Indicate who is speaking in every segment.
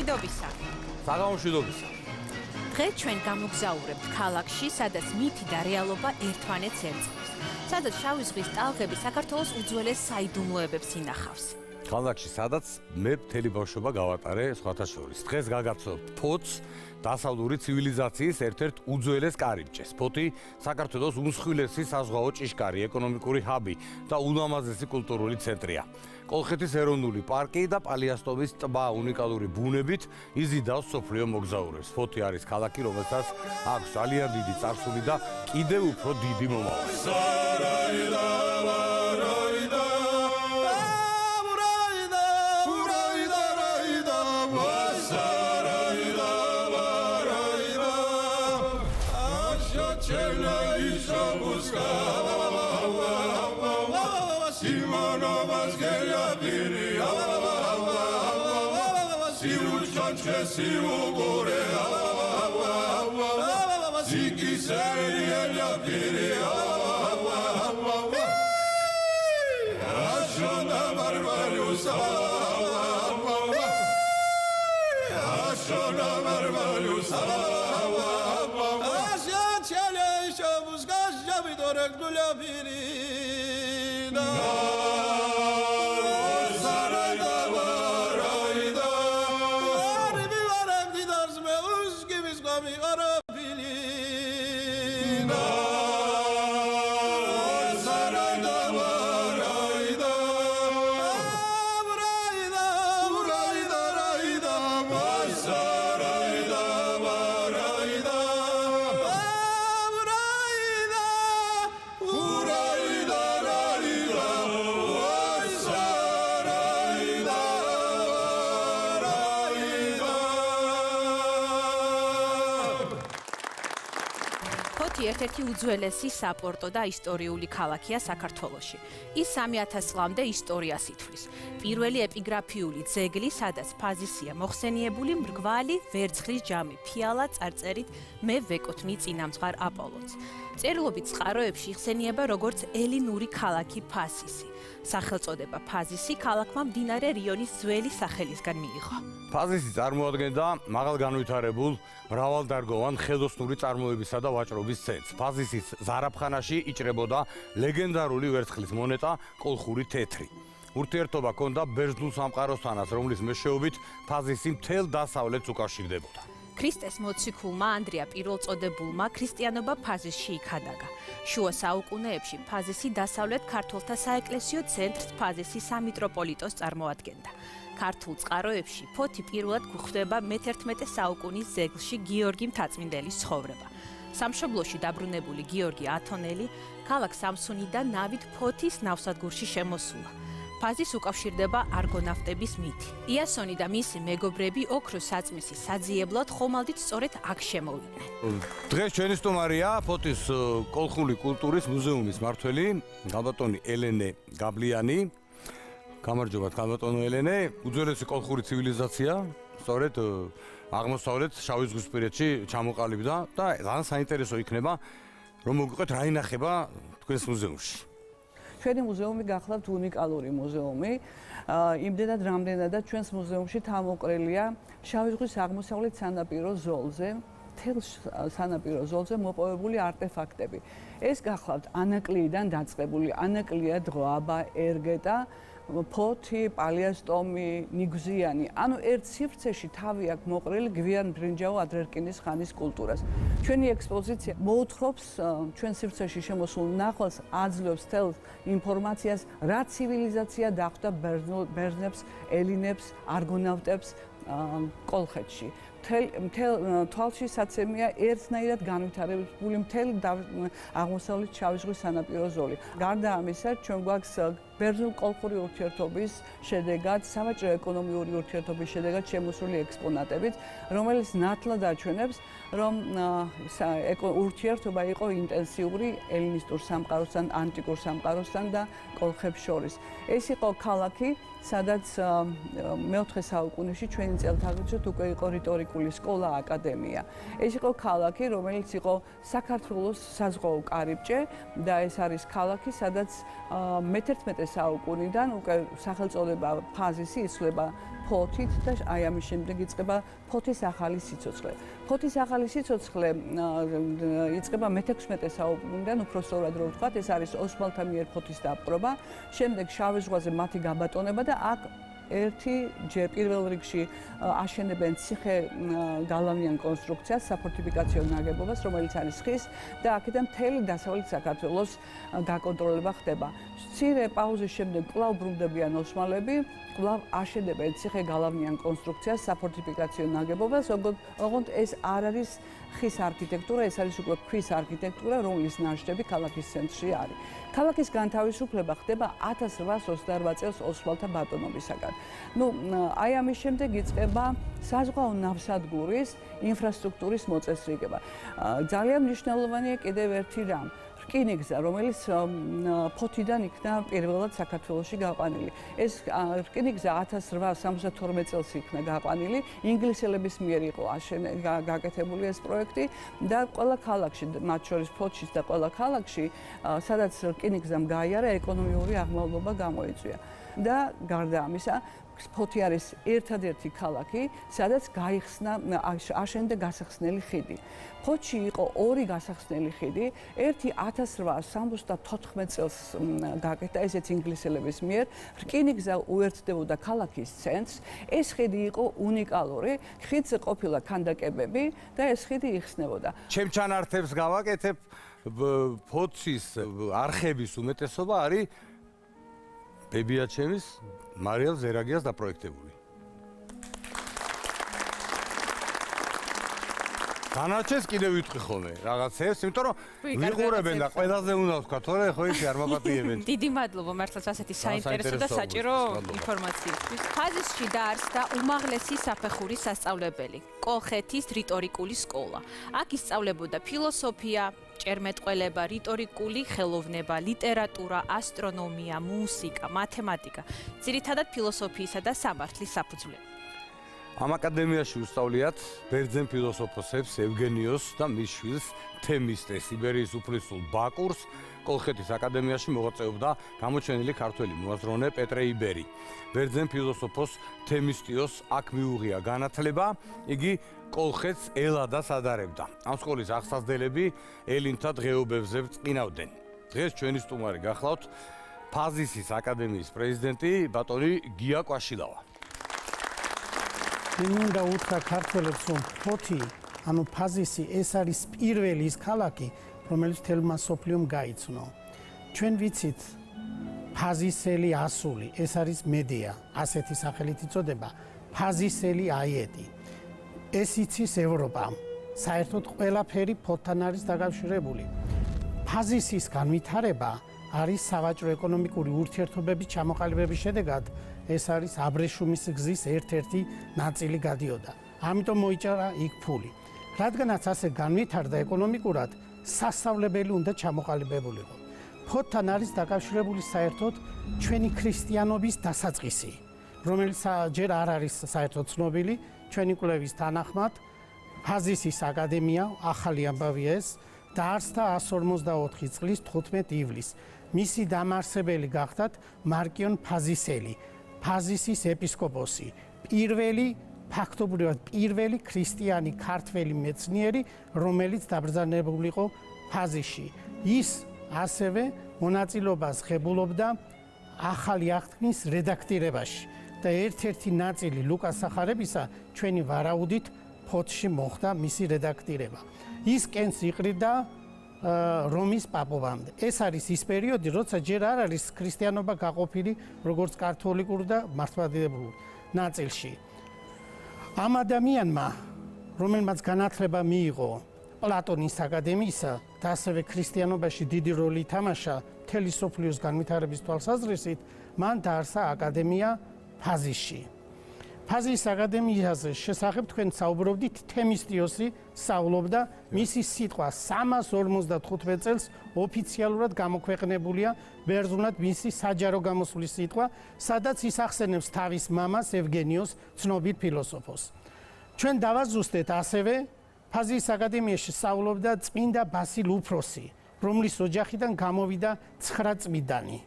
Speaker 1: მშვიდობისა.
Speaker 2: საგამომშვიდობისა.
Speaker 1: დღეს ჩვენ გამოგზაურებთ ქალაქში, სადაც მითი და რეალობა ერთმანეთს ერწყმის. სადაც შავი ზღვის ტალღები საქართველოს უძველეს საიდუმლოებებს ინახავს.
Speaker 2: ქალაქში, სადაც მე მთელი ბავშვობა გავატარე სხვათა შორის. დღეს გაგაცნობთ ფოთს, დასავლური ცივილიზაციის ერთ-ერთ უძველეს კარიბჭეს. ფოთი საქართველოს უმსხვილესი საზღვაო ჭიშკარი, ეკონომიკური ჰაბი და ულამაზესი კულტურული ცენტრია. კოლხეთის ეროვნული პარკი და პალიასტოვის ტბა უნიკალური ბუნებით იზიდავს მსოფლიო მოგზაურებს. ფოთი არის ქალაქი, რომელსაც აქვს ძალიან დიდი წარსული და კიდევ უფრო დიდი მომავალი.
Speaker 1: ერთ-ერთი უძველესი საპორტო და ისტორიული ქალაქია საქართველოში. ის 3000 წლამდე ისტორიას ითვლის. პირველი ეპიგრაფიული ძეგლი, სადაც ფაზისია მოხსენიებული მრგვალი ვერცხლის ჯამი, ფიალა წარწერით მე ვეკუთვნი წინამძღვარ აპოლონს. წერილობით წყაროებში იხსენიება როგორც ელინური ქალაქი ფასისი. სახელწოდება ფაზისი ქალაქმა მდინარე რიონის ძველი სახელისგან მიიღო.
Speaker 2: ფაზისი წარმოადგენდა მაღალგანვითარებულ მრავალდარგოვან ხელოსნური წარმოებისა და ვაჭრობის ცენტრს. ფაზისის ზარაფხანაში იჭრებოდა ლეგენდარული ვერცხლის მონეტა კოლხური თეთრი. ურთიერთობა ჰქონდა ბერძნულ სამყაროსთანაც, რომლის მეშვეობით ფაზისი მთელ დასავლეთს უკავშირდებოდა.
Speaker 1: ქრისტეს მოციქულმა ანდრია პირველწოდებულმა ქრისტიანობა ფაზისში იქადაგა. შუა საუკუნეებში ფაზისი დასავლეთ ქართველთა საეკლესიო ცენტრს ფაზისის სამიტროპოლიტოს წარმოადგენდა. ქართულ წყაროებში ფოთი პირველად გვხვდება მე-11 საუკუნის ძეგლში გიორგი მთაწმინდელის ცხოვრება. სამშობლოში დაბრუნებული გიორგი ათონელი ქალაქ სამსუნიდან ნავით ფოთის ნავსადგურში შემოსულა. ფაზის უკავშირდება არგონავტების მითი. იასონი და მისი მეგობრები ოქროს საწმისის საძიებლად ხომალდით სწორედ აქ შემოვიდნენ.
Speaker 2: დღეს ჩვენი სტუმარია ფოთის კოლხური კულტურის მუზეუმის მმართველი გალბატონი ელენე გაბლიანი. გამარჯობათ გალბატონო ელენე, უძველესი კოლხური ცივილიზაცია სწორედ აღმოსავლეთ შავი ზღვისპირეთში ჩამოყალიბდა და ძალიან საინტერესო იქნება რომ მოგიყვეთ რა ინახება თქვენს მუზეუმში.
Speaker 3: ჩვენი მუზეუმი გახლავთ უნიკალური მუზეუმი. იმდენად რამდენადაც ჩვენს მუზეუმში თავმოყრილია შავი ზღვის აღმოსავლეთ სანაპირო ზოლზე, მთელ სანაპირო ზოლზე მოპოვებული არტეფაქტები. ეს გახლავთ ანაკლიიდან დაწყებული, ანაკლია, დღვაბა, ერგეტა, ფოთი, პალიასტომი, ნიგზიანი. ანუ ერთ სივრცეში თავი აქვს მოყრილი გვიან ბრინჯაო ადრერკინის ხანის კულტურას. ჩვენი ექსპოზიცია მოუთხრობს ჩვენ სივრცეში შემოსულ ნახვალს, აძლევს თელ ინფორმაციას, რა ცივილიზაცია დახვდა ბერძნებს, ელინებს, არგონავტებს კოლხეთში. მთელ თვალში საცემია ერთნაირად განვითარებული მთელი აღმოსავლეთ შავი ზღვის სანაპირო ზოლი. გარდა ამისა, ჩვენ გვაქვს ბერძნულ-კოლხური ურთიერთობის შედეგად, სავაჭრო-ეკონომიური ურთიერთობის შედეგად შემოსული ექსპონატებით, რომელიც ნათლად აჩვენებს, რომ ურთიერთობა იყო ინტენსიური ელინისტურ სამყაროსთან, ანტიკურ სამყაროსთან და კოლხებს შორის. ეს იყო ქალაქი, სადაც მე-4 საუკუნეში ჩვენი წელთაღრიცხვით უკვე იყო რიტორიკული სკოლა, აკადემია. ეს იყო ქალაქი, რომელიც იყო საქართველოს საზღვაო კარიბჭე და ეს არის ქალაქი, სადაც მე-11 საუკუნიდან უკვე სახელწოდება ფაზისი იცვლება ფოთით და აი ამის შემდეგ იწყება ფოთის ახალი სიცოცხლე. ფოთის ახალი სიცოცხლე იწყება მე-16 საუკუნიდან, უფრო სწორად რო ვთქვათ, ეს არის ოსმალთა მიერ ფოთის დაპყრობა, შემდეგ შავი ზღვაზე მათი გაბატონება და აქ ერთი ჯერ პირველ რიგში აშენებენ ციხე გალავნიან კონსტრუქციას, საფორტიფიკაციო ნაგებობას, რომელიც არის ხის და აქედან მთელი დასავლეთ საქართველოს გაკონტროლება ხდება. მცირე პაუზის შემდეგ კვლავ ბრუნდებიან ოსმალები, კვლავ აშენებენ ციხე გალავნიან კონსტრუქციას, საფორტიფიკაციო ნაგებობას, ოღონდ ეს არ არის ხის არქიტექტურა, ეს არის უკვე ქვის არქიტექტურა, რომლის ნაშთები ქალაქის ცენტრში არის. ქალაქის განთავისუფლება ხდება 1828 წელს ოსმალთა ბატონობისაგან. აი ამის შემდეგ იწყება საზღვაო ნავსადგურის ინფრასტრუქტურის მოწესრიგება. ძალიან მნიშვნელოვანია კიდევ ერთი რამ. რკინიგზა, რომელიც ფოთიდან იქნა პირველად საქართველოში გაყვანილი. ეს რკინიგზა 1872 წელს იქნა გაყვანილი, ინგლისელების მიერ იყო გაკეთებული ეს პროექტი და ყველა ქალაქში, მათ შორის ფოთშიც და ყველა ქალაქში, სადაც რკინიგზამ გაიარა, ეკონომიური აღმავლობა გამოიწვია. და გარდა ამისა, ფოთი არის ერთადერთი ქალაქი, სადაც გაიხსნა აშენდა გასახსნელი ხიდი. ფოთში იყო ორი გასახსნელი ხიდი, ერთი 1874 წელს გაკეთდა, ესეც ინგლისელების მიერ, რკინიგზა უერთდებოდა ქალაქის ცენტრს. ეს ხიდი იყო უნიკალური, ხიდზე ყოფილა ქანდაკებები და ეს ხიდი იხსნებოდა.
Speaker 2: ჩემ ჩანართებს გავაკეთებ, ფოთის არხების უმეტესობა არის ბებიაჩემის მარიელ ზერაგიას დაპროექტებული. განაჩენს კიდევ ვიტყვი ხოლმე რაღაცებს, იმიტომ რომ ვიყურებენ და ყველაზე უნდა ვთქვა, თორე ხო ისი არ მაპატიებენ.
Speaker 1: დიდი მადლობა მართლაც ასეთი საინტერესო და საჭირო ინფორმაციისთვის. ფაზისში დაარსდა უმაღლესი საფეხური სასწავლებელი, კოლხეთის რიტორიკული სკოლა. აქ ისწავლებოდა ფილოსოფია, ჭერმეტყველება, რიტორიკული ხელოვნება, ლიტერატურა, ასტრონომია, მუსიკა, მათემატიკა, ძირითადად ფილოსოფიისა და სამართლის საფუძვლები.
Speaker 2: ამ აკადემიაში უსწავლიათ ბერძენ ფილოსოფოსებს ევგენიოს და მის შვილს თემისტეს, იბერიის უფლისწულ ბაკურს. კოლხეთის აკადემიაში მოღვაწეობდა გამოჩენილი ქართველი მოაზროვნე პეტრე იბერი. ბერძენ ფილოსოფოს თემისტიოს აქ მიუღია განათლება, იგი კოლხეთს ელადას ადარებდა. ამ სკოლის აღსაზრდელები ელინთა დღეობებზე ბრწყინავდნენ. დღეს ჩვენი სტუმარი გახლავთ ფაზისის აკადემიის პრეზიდენტი ბატონი გია კვაშილავა.
Speaker 4: მინდა უთხრა ქართველებს, რომ ფოთი, ანუ ფაზისი, ეს არის პირველი ის ქალაქი, რომელიც თელმა სოფლიომ გაიცნო. ჩვენ ვიცით, ფაზისელი ასული, ეს არის მედეა, ასეთი სახელით იწოდება, ფაზისელი აიეტი. ეს იცის ევროპამ. საერთოდ ყველაფერი ფოთთან არის დაკავშირებული. ფაზისის განვითარება არის სავაჭრო ეკონომიკური ურთიერთობების ჩამოყალიბების შედეგად, ეს არის აბრეშუმის გზის ერთ-ერთი ნაწილი გადიოდა. ამიტომ მოიჭარა იქ ფული. რადგანაც ასე განვითარდა ეკონომიკურად, სასწავლებელი უნდა ჩამოყალიბებულიყო. ფოთთან არის დაკავშირებული საერთოდ ჩვენი ქრისტიანობის დასაწყისი, რომელიც ჯერ არ არის საერთოდ ცნობილი, ჩვენი კვლევის თანახმად, ფაზისის აკადემია, ახალი ამბავია ეს, დაარსდა 154 წლის 15 ივლისს. მისი დამაარსებელი გახდათ მარკიონ ფაზისელი, ფაზისის ეპისკოპოსი, ფაქტობრივად პირველი ქრისტიანი ქართველი მეცნიერი, რომელიც დაბრძანებულიყო ფაზისში. ის ასევე მონაწილეობას ღებულობდა ახალი აღთქმის რედაქტირებაში და ერთ-ერთი ნაწილი ლუკას სახარებისა ჩვენი ვარაუდით ფოთში მოხდა მისი რედაქტირება. ის კენს იყრიდა რომის პაპობამდე. ეს არის ის პერიოდი, როცა ჯერ არ არის ქრისტიანობა გაყოფილი როგორც კათოლიკურ და მართლმადიდებლურ ნაწილში. ამ ადამიანმა, რომელმაც განათლება მიიღო პლატონის აკადემიისა და ასევე ქრისტიანობაში დიდი როლი ითამაშა მთელი სოფლიოს განვითარების თვალსაზრისით, მან დაარსა აკადემია ფაზისში. ფაზის აკადემიაზე შესახებ თქვენ საუბრობდით, თემისტიოსი სწავლობდა, მისი სიტყვა 355 წელს ოფიციალურად გამოქვეყნებულია ბერძნულად მისი საჯარო გამოსვლის სიტყვა, სადაც ის ახსენებს თავის მამას ევგენიოს, ცნობილ ფილოსოფოს. ჩვენ დავაზუსტეთ ასევე ფაზის აკადემიაში სწავლობდა წმინდა ბასილ უფროსი, რომლის ოჯახიდან გამოვიდა 9 წმიდანი.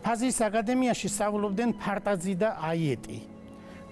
Speaker 4: ფაზის აკადემიაში სწავლობდნენ ფარტაზი და აიეტი.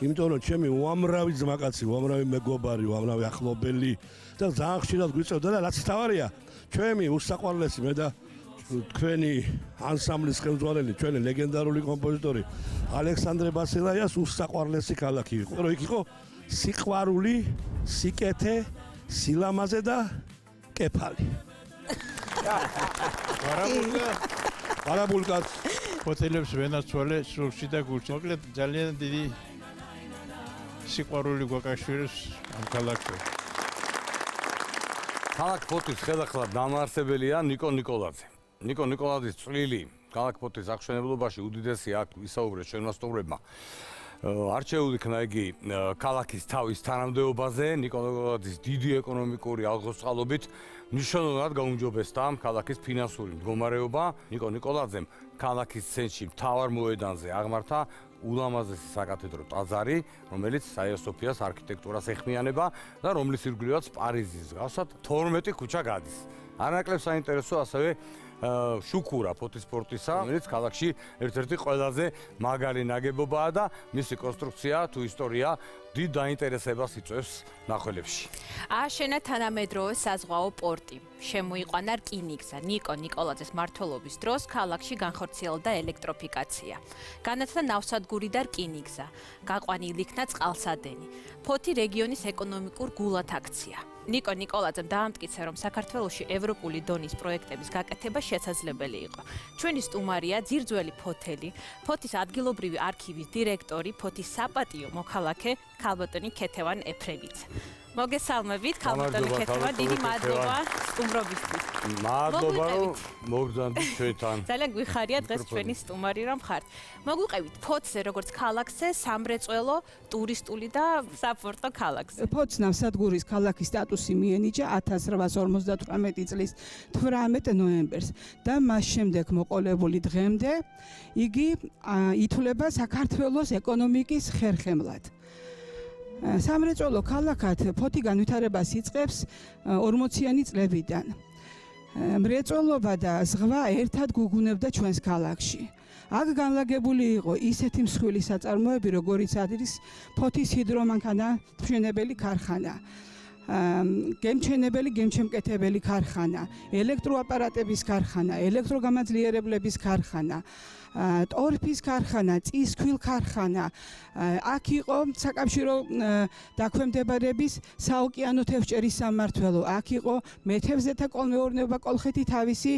Speaker 5: იმიტომ რომ ჩემი უამრავი ძმაკაცი, უამრავი მეგობარი, უამრავი ახლობელი და ძალიან ხშირად გვიწევდა და რაც თავარია, ჩემი უსაყვარლესი მე და თქვენი ანსამბლის ხელმძღვანელი, ჩვენი ლეგენდარული კომპოზიტორი ალექსანდრე ბასილაიას უსაყვარლესი ქალაქი იყო, რომ იქ იყო სიყვარული, სიკეთე, სილამაზე და კეფალი. არაბულკაც
Speaker 6: ჰოთელებს ვენაცვალე სულში და გულში. მოკლედ ძალიან დიდი სიყვარული გვაკავშირებს ამ ქალაქში.
Speaker 2: ქალაქ ფოთის ხელახლა დამაარსებელია ნიკო ნიკოლაძე. ნიკო ნიკოლაძის წვლილი ქალაქ ფოთის აღშენებლობაში უდიდესი აქ ვისაუბრეთ ჩვენმა სტუმრებმა. არჩეული იქნა იგი ქალაქის თავის თანამდებობაზე, ნიკო ნიკოლაძის დიდი ეკონომიკური ალღოსწყალობით მნიშვნელოვნად გაუმჯობესდა ქალაქის ფინანსური მდგომარეობა. ნიკო ნიკოლაძემ ქალაქის ცენტრში მთავარ მოედანზე აღმართა ულამაზესი საკათედრო ტაძარი, რომელიც საია სოფიას არქიტექტურას ეხმიანება და რომლის ირგვლივაც პარიზის მსგავსად 12 ქუჩა გადის. არანაკლებ საინტერესო ასევე შუქურა ფოთის პორტისა, რომელიც ქალაქში ერთ-ერთი ყველაზე მაგარი ნაგებობაა და მისი კონსტრუქცია თუ ისტორია დიდ დაინტერესებას იწვევს ნახველებში.
Speaker 1: ააშენა თანამედროვე საზღვაო პორტი. შემოიყვანა რკინიგზა. ნიკო ნიკოლაძეს მმართველობის დროს ქალაქში განხორციელდა ელექტროფიკაცია. განათდა ნავსადგური და რკინიგზა. გაყვანილი იქნა წყალსადენი. ფოთი რეგიონის ეკონომიკურ გულად აქცია. ნიკო ნიკოლაძემ დაამტკიცა, რომ საქართველოში ევროპული დონის პროექტების გაკეთება შესაძლებელი იყო. ჩვენი სტუმარია ძირძველი ფოთელი, ფოთის ადგილობრივი არქივის დირექტორი, ფოთის საპატიო მოქალაქე ქალბატონი ქეთევან ეფრემიძე. მოგესალმებით, ქალბატონი ქეთევან, დიდი მადლობა სტუმრობისთვის.
Speaker 2: მადლობა რომ მოგზავნით ჩვენთან.
Speaker 1: ძალიან გვიხარია დღეს ჩვენი სტუმარი რომ ხართ. მოგვიყევით ფოთზე როგორც ქალაქზე, სამრეწველო, ტურისტული და საპორტო ქალაქზე.
Speaker 7: ფოთს ნავსადგურის ქალაქის სტატუსი მიენიჭა 1858 წლის 18 ნოემბერს და მას შემდეგ მოყოლებული დღემდე იგი ითვლება საქართველოს ეკონომიკის ხერხემლად. სამრეწველო ქალაქად ფოთი განვითარებას იწყებს 40-იანი წლებიდან. მრეწველობა და ზღვა ერთად გუგუნებდა ჩვენს ქალაქში. აქ განლაგებული იყო ისეთი მსხვილი საწარმოები, როგორიც არის ფოთის ჰიდრომანქანა მშენებელი ქარხანა, გემჩემკეთებელი ქარხანა, ელექტროაპარატების ქარხანა, ელექტროგამაძლიერებლების ქარხანა, ტორფის ქარხანა, წისქვილ ქარხანა. აქ იყო საკავშირო დაქვემდებარების საოკეანო თევზჭერის სამმართველო, აქ იყო მეთევზეთა კოლმეურნეობა კოლხეთი თავისი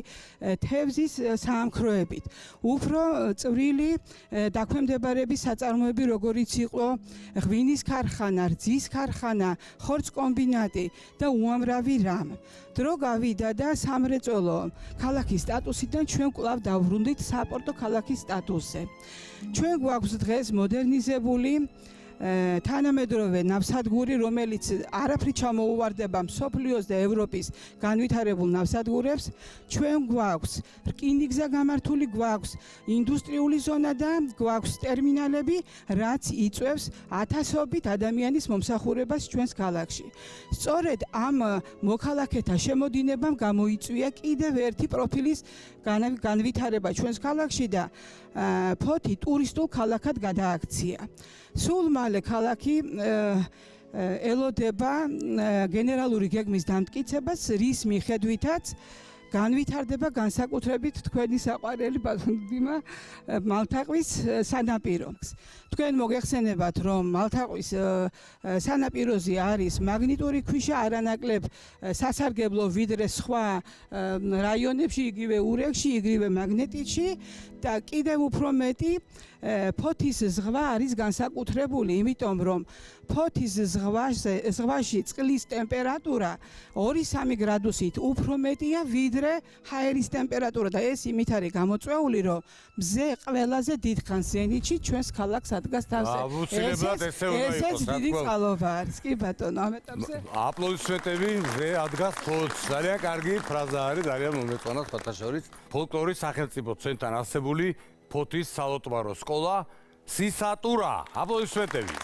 Speaker 7: თევზის საამქროებით. უფრო წვრილი დაქვემდებარების საწარმოები, როგორიც იყო ღვინის ქარხანა, რძის ქარხანა, ხორცკომბინატი და უამრავი რამ. დრო გავიდა და სამრეწველო ქალაქის სტატუსიდან ჩვენ კვლავ დავბრუნდით საპორტო ქალაქის სტატუსზე. ჩვენ გვაქვს დღეს მოდერნიზებული თანამედროვე ნავსადგური, რომელიც არაფრით ჩამოუვარდება მსოფლიოს და ევროპის განვითარებულ ნავსადგურებს. ჩვენ გვაქვს რკინიგზა გამართული, გვაქვს ინდუსტრიული ზონა და გვაქვს ტერმინალები, რაც იწვევს ათასობით ადამიანის მომსახურებას ჩვენს ქალაქში. სწორედ ამ მოქალაქეთა შემოდინებამ გამოიწვია კიდევ ერთი პროფილის განვითარება ჩვენს ქალაქში და ფოთი ტურისტულ ქალაქად გადააქცია. სულ მალე ქალაქი ელოდება გენერალური გეგმის დამტკიცებას, რის მიხედვითაც განვითარდება განსაკუთრებით თქვენი საყვარელი ბატონდიმა მალთაყვის სანაპირო. თქვენ მოგეხსენებათ, რომ მალთაყვის სანაპიროზე არის მაგნიტური ქვიშა არანაკლებ სასარგებლო ვიდრე სხვა რაიონებში, იგივე ურეკში, იგივე მაგნეტიტში და კიდევ უფრო მეტი ფოთის ზღვა არის განსაკუთრებული, იმიტომ რომ ფოთის ზღვაში წყლის ტემპერატურა 2-3 გრადუსით უფრო მეტია ვიდრე ჰაერის ტემპერატურა და ეს იმით არის გამოწვეული, რომ მზე ყველაზე დიდხანს ზენიტში ჩვენს ქალაქს ადგას თავზე. ესეც დიდი წყალობა არის. კი ბატონო, ამ ეტაპზე
Speaker 2: აპლოდისმენტები მზე ადგას ფოთს. ძალიან კარგი ფრაზა არის, ძალიან მომეწონა სხვათა შორის. ფოლკლორის სახელმწიფო ცენტრთან არსებული ფოთის სალოტმარო სკოლა სისატურა. აპლოდისმენტები.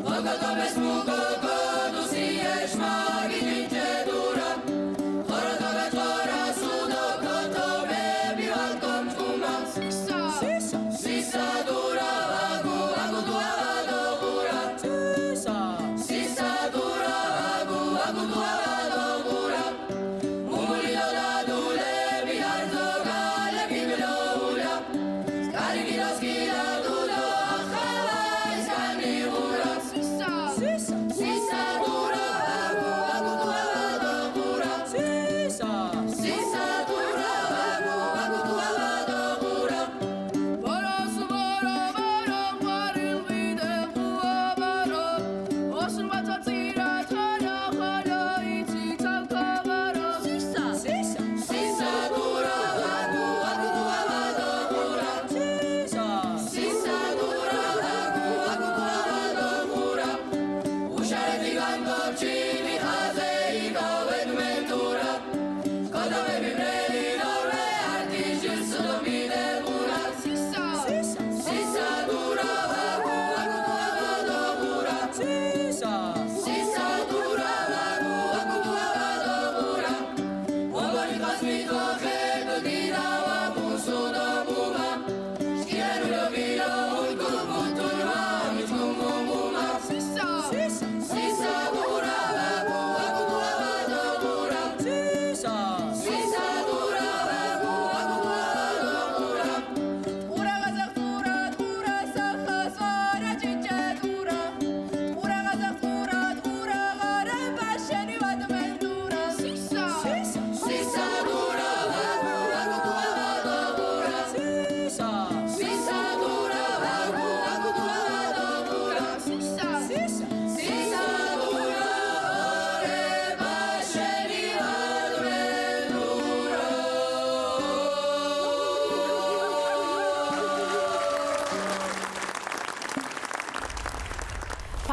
Speaker 8: Gogoto bez mugo, godu si jesz magi, dzięcie dura. Chora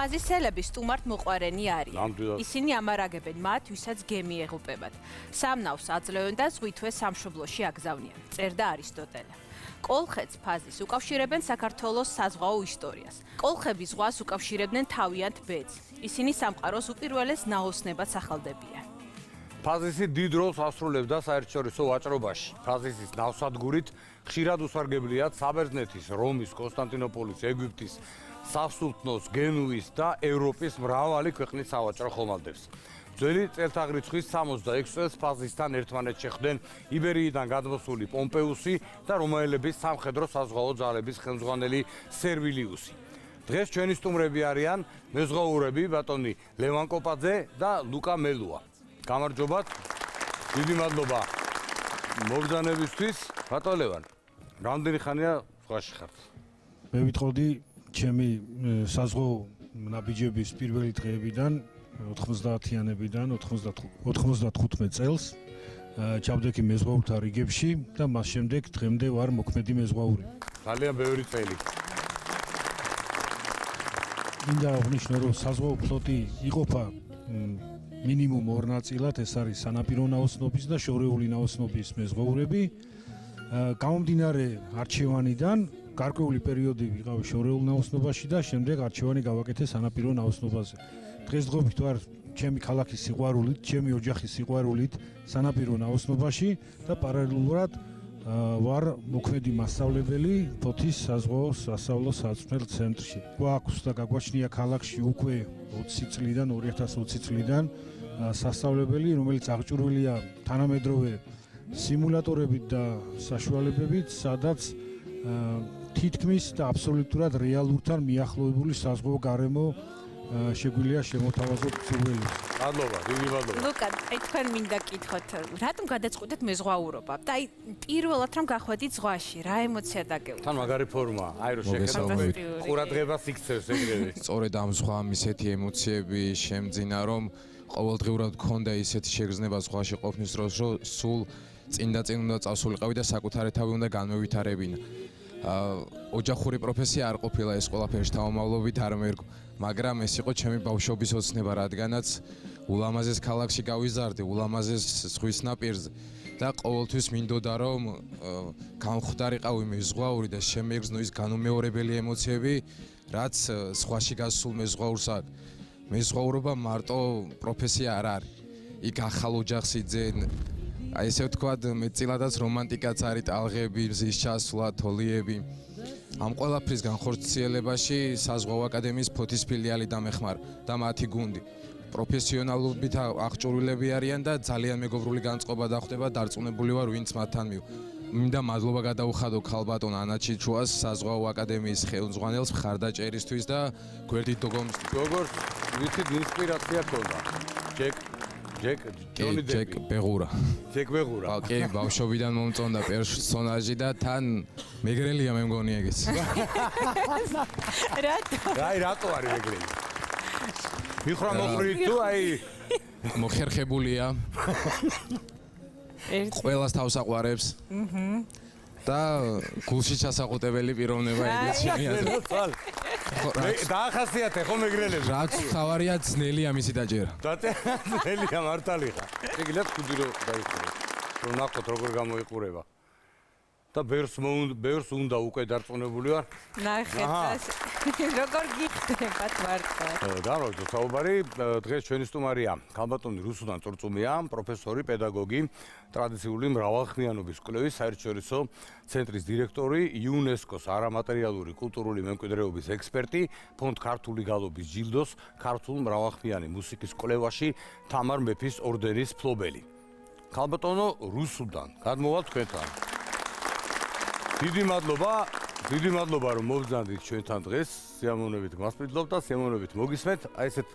Speaker 1: ფაზისელები სტუმართ მოყვარენი არიან.
Speaker 2: ნამდვილად.
Speaker 1: ისინი ამარაგებენ მათ, ვისაც გემი ეღუპებათ. სამნავს აძლევენ და ზღვითვე სამშობლოში აგზავნიან. წერდა არისტოტელე. კოლხეთს ფაზის უკავშირებენ საქართველოს საზღვაო ისტორიას. კოლხები ზღვას უკავშირებდნენ თავიანთ ბედს. ისინი სამყაროს უპირველეს ნაოსნებად ახალდებიან.
Speaker 2: ფაზისი დიდ როლს ასრულებდა საერთაშორისო ვაჭრობაში. ფაზისის ნავსადგურით ხშირად უსარგებლიათ საბერძნეთის, რომის, კონსტანტინოპოლის, ეგვიპტის, სასულთნოს, გენუის და ევროპის მრავალი ქვეყნის სავაჭრო ხომალდებს. ძველი წელთაღრიცხვის 66 წელს ფაზისთან ერთმანეთს შეხვდნენ იბერიიდან გადმოსული პომპეუსი და რომაელების სამხედრო საზღვაო ძალების ხელმძღვანელი სერვილიუსი. დღეს ჩვენი სტუმრები არიან მეზღვაურები ბატონი ლევან კოპაძე და ლუკა მელუა. გამარჯობათ. დიდი მადლობა მობრძანებისთვის. ბატონ ლევან, რამდენი ხანია ზღვაში ხართ?
Speaker 9: მე ვიტყოდი ჩემი საზღვაო ნაბიჯების პირველი დღეებიდან 90-იანებიდან 95 წელს ჩავდექი მეზღვაურთა რიგებში და მას შემდეგ დღემდე ვარ მოქმედი მეზღვაური.
Speaker 2: ძალიან ბევრი წელი.
Speaker 9: მინდა აღნიშნო, რომ საზღვაო ფლოტი იყოფა მინიმუმ ორ ნაწილად, ეს არის სანაპირო ნაოსნობის და შორეული ნაოსნობის მეზღვაურები. გამომდინარე არჩევანიდან გარკვეული პერიოდი ვიყავ შორეულ ნაოსნობაში და შემდეგ არჩევანი გავაკეთე სანაპირო ნაოსნობაზე. დღესდღეობით ვარ ჩემი ქალაქის სიყვარულით, ჩემი ოჯახის სიყვარულით სანაპირო ნაოსნობაში და პარალელურად ვარ მოქმედი მასწავლებელი ფოთის საზღვაო სასწავლო საწვრთნელ ცენტრში. გვაქვს და გაგვაჩნია ქალაქში უკვე 2020 წლიდან სასწავლებელი, რომელიც აღჭურვილია თანამედროვე სიმულატორებით და საშუალებებით, სადაც თითქმის და აბსოლუტურად რეალურთან მიახლოებული საზღვაო გარემო შეგვიძლია შემოთავაზოთ სურვილით.
Speaker 2: მადლობა, დიდი მადლობა.
Speaker 1: ლუკა, აი თქვენ მინდა გითხოთ, რატომ გადაწყვეტეთ მეზღვაურობა? და აი პირველად რომ გახვედით ზღვაში, რა ემოცია დაგეუთ?
Speaker 2: თან მაგარი ფორმა, აი რომ შეხედავ ყურადღებას იქცევს ეგრევე.
Speaker 10: სწორედ ამ ზღვამ ისეთი ემოციები შემძინა, რომ ყოველდღიურად გქონდა ისეთი შეგრძნება ზღვაში ყოფნის დროს, რომ სულ წინ და წინ უნდა წავსულიყავი და საკუთარი თავი უნდა განმევითარებინა. ოჯახური პროფესია არ ყოფილა ეს ყველაფერი შთამომავლობით არ მერგო, მაგრამ ეს იყო ჩემი ბავშვობის ოცნება, რადგანაც ულამაზეს ქალაქში გავიზარდე, ულამაზეს ზღვის ნაპირზე და ყოველთვის მინდოდა რომ გამხვდარიყავი მეზღვაური და შემეგრძნო ის განუმეორებელი ემოციები, რაც ზღვაში გასულ მეზღვაურს აქვს. მეზღვაურობა მარტო პროფესია არ არის. იქ ახალ ოჯახს იძენ, აი ესე ვთქვათ, მეტწილადაც რომანტიკაც არის, ტალღები, მზის ჩასვლა, თოლიები. ამ ყველაფრის განხორციელებაში საზღვაო აკადემიის ფოთის ფილიალი დამეხმარა და მათი გუნდი. პროფესიონალობით აღჭურვილები არიან და ძალიან მეგობრული განწყობა დახვდება, დარწმუნებული ვარ, ვინც მათთან მივა. მინდა მადლობა გადაუხადო ქალბატონ ანა ჩიჩუას, საზღვაო აკადემიის ხელმძღვანელს მხარდაჭერისთვის და გვერდით დოგომისთვის.
Speaker 2: როგორც ვიცით, ინსპირაცია ქონდა.
Speaker 10: ჯეკ ბეღურა.
Speaker 2: ჯეკ ბეღურა.
Speaker 10: კი, ბავშვობიდან მომწონდა პერსონაჟი და თან მეგრელია მე მგონი ეგეც.
Speaker 2: რატო არის მეგრელი? მიხრა მოყრით თუ აი
Speaker 10: მოხერხებულია. ყველას თავს აყვარებს. და გულში ჩასაყუტებელი პიროვნება ეგეც ჩემი აზრით.
Speaker 2: დაახასიათე ხო მეგრელები?
Speaker 10: რაც თავარია ძნელია მისი დაჭერა.
Speaker 2: ძნელია მართალი ხარ. შეგიძლიათ ხუდი რომ დაიხუროთ. რომ ნახოთ როგორ გამოიყურება. და ბერს უნდა უკვე დარწმუნებული ვარ.
Speaker 1: ნახეთ, როგორ გიხდებათ მართლა.
Speaker 2: გამარჯობა, საუბარი დღეს ჩვენი სტუმარია ქალბატონი რუსუდან წურწუმია, პროფესორი, პედაგოგი, ტრადიციული მრავალხმიანობის კვლევის საერთაშორისო ცენტრის დირექტორი, იუნესკოს არამატერიალური კულტურული მემკვიდრეობის ექსპერტი, ფონდ ქართული გალობის ჯილდოს, ქართულ მრავალხმიანი მუსიკის კვლევაში თამარ მეფის ორდენის მფლობელი. ქალბატონო რუსუდან, გადმოვალ თქვენთან. დიდი მადლობა რომ მოვძანდით ჩვენთან დღეს. სიამოვნებით გმასპინძლობთ და სიამოვნებით მოგისმენთ. აი ესეთ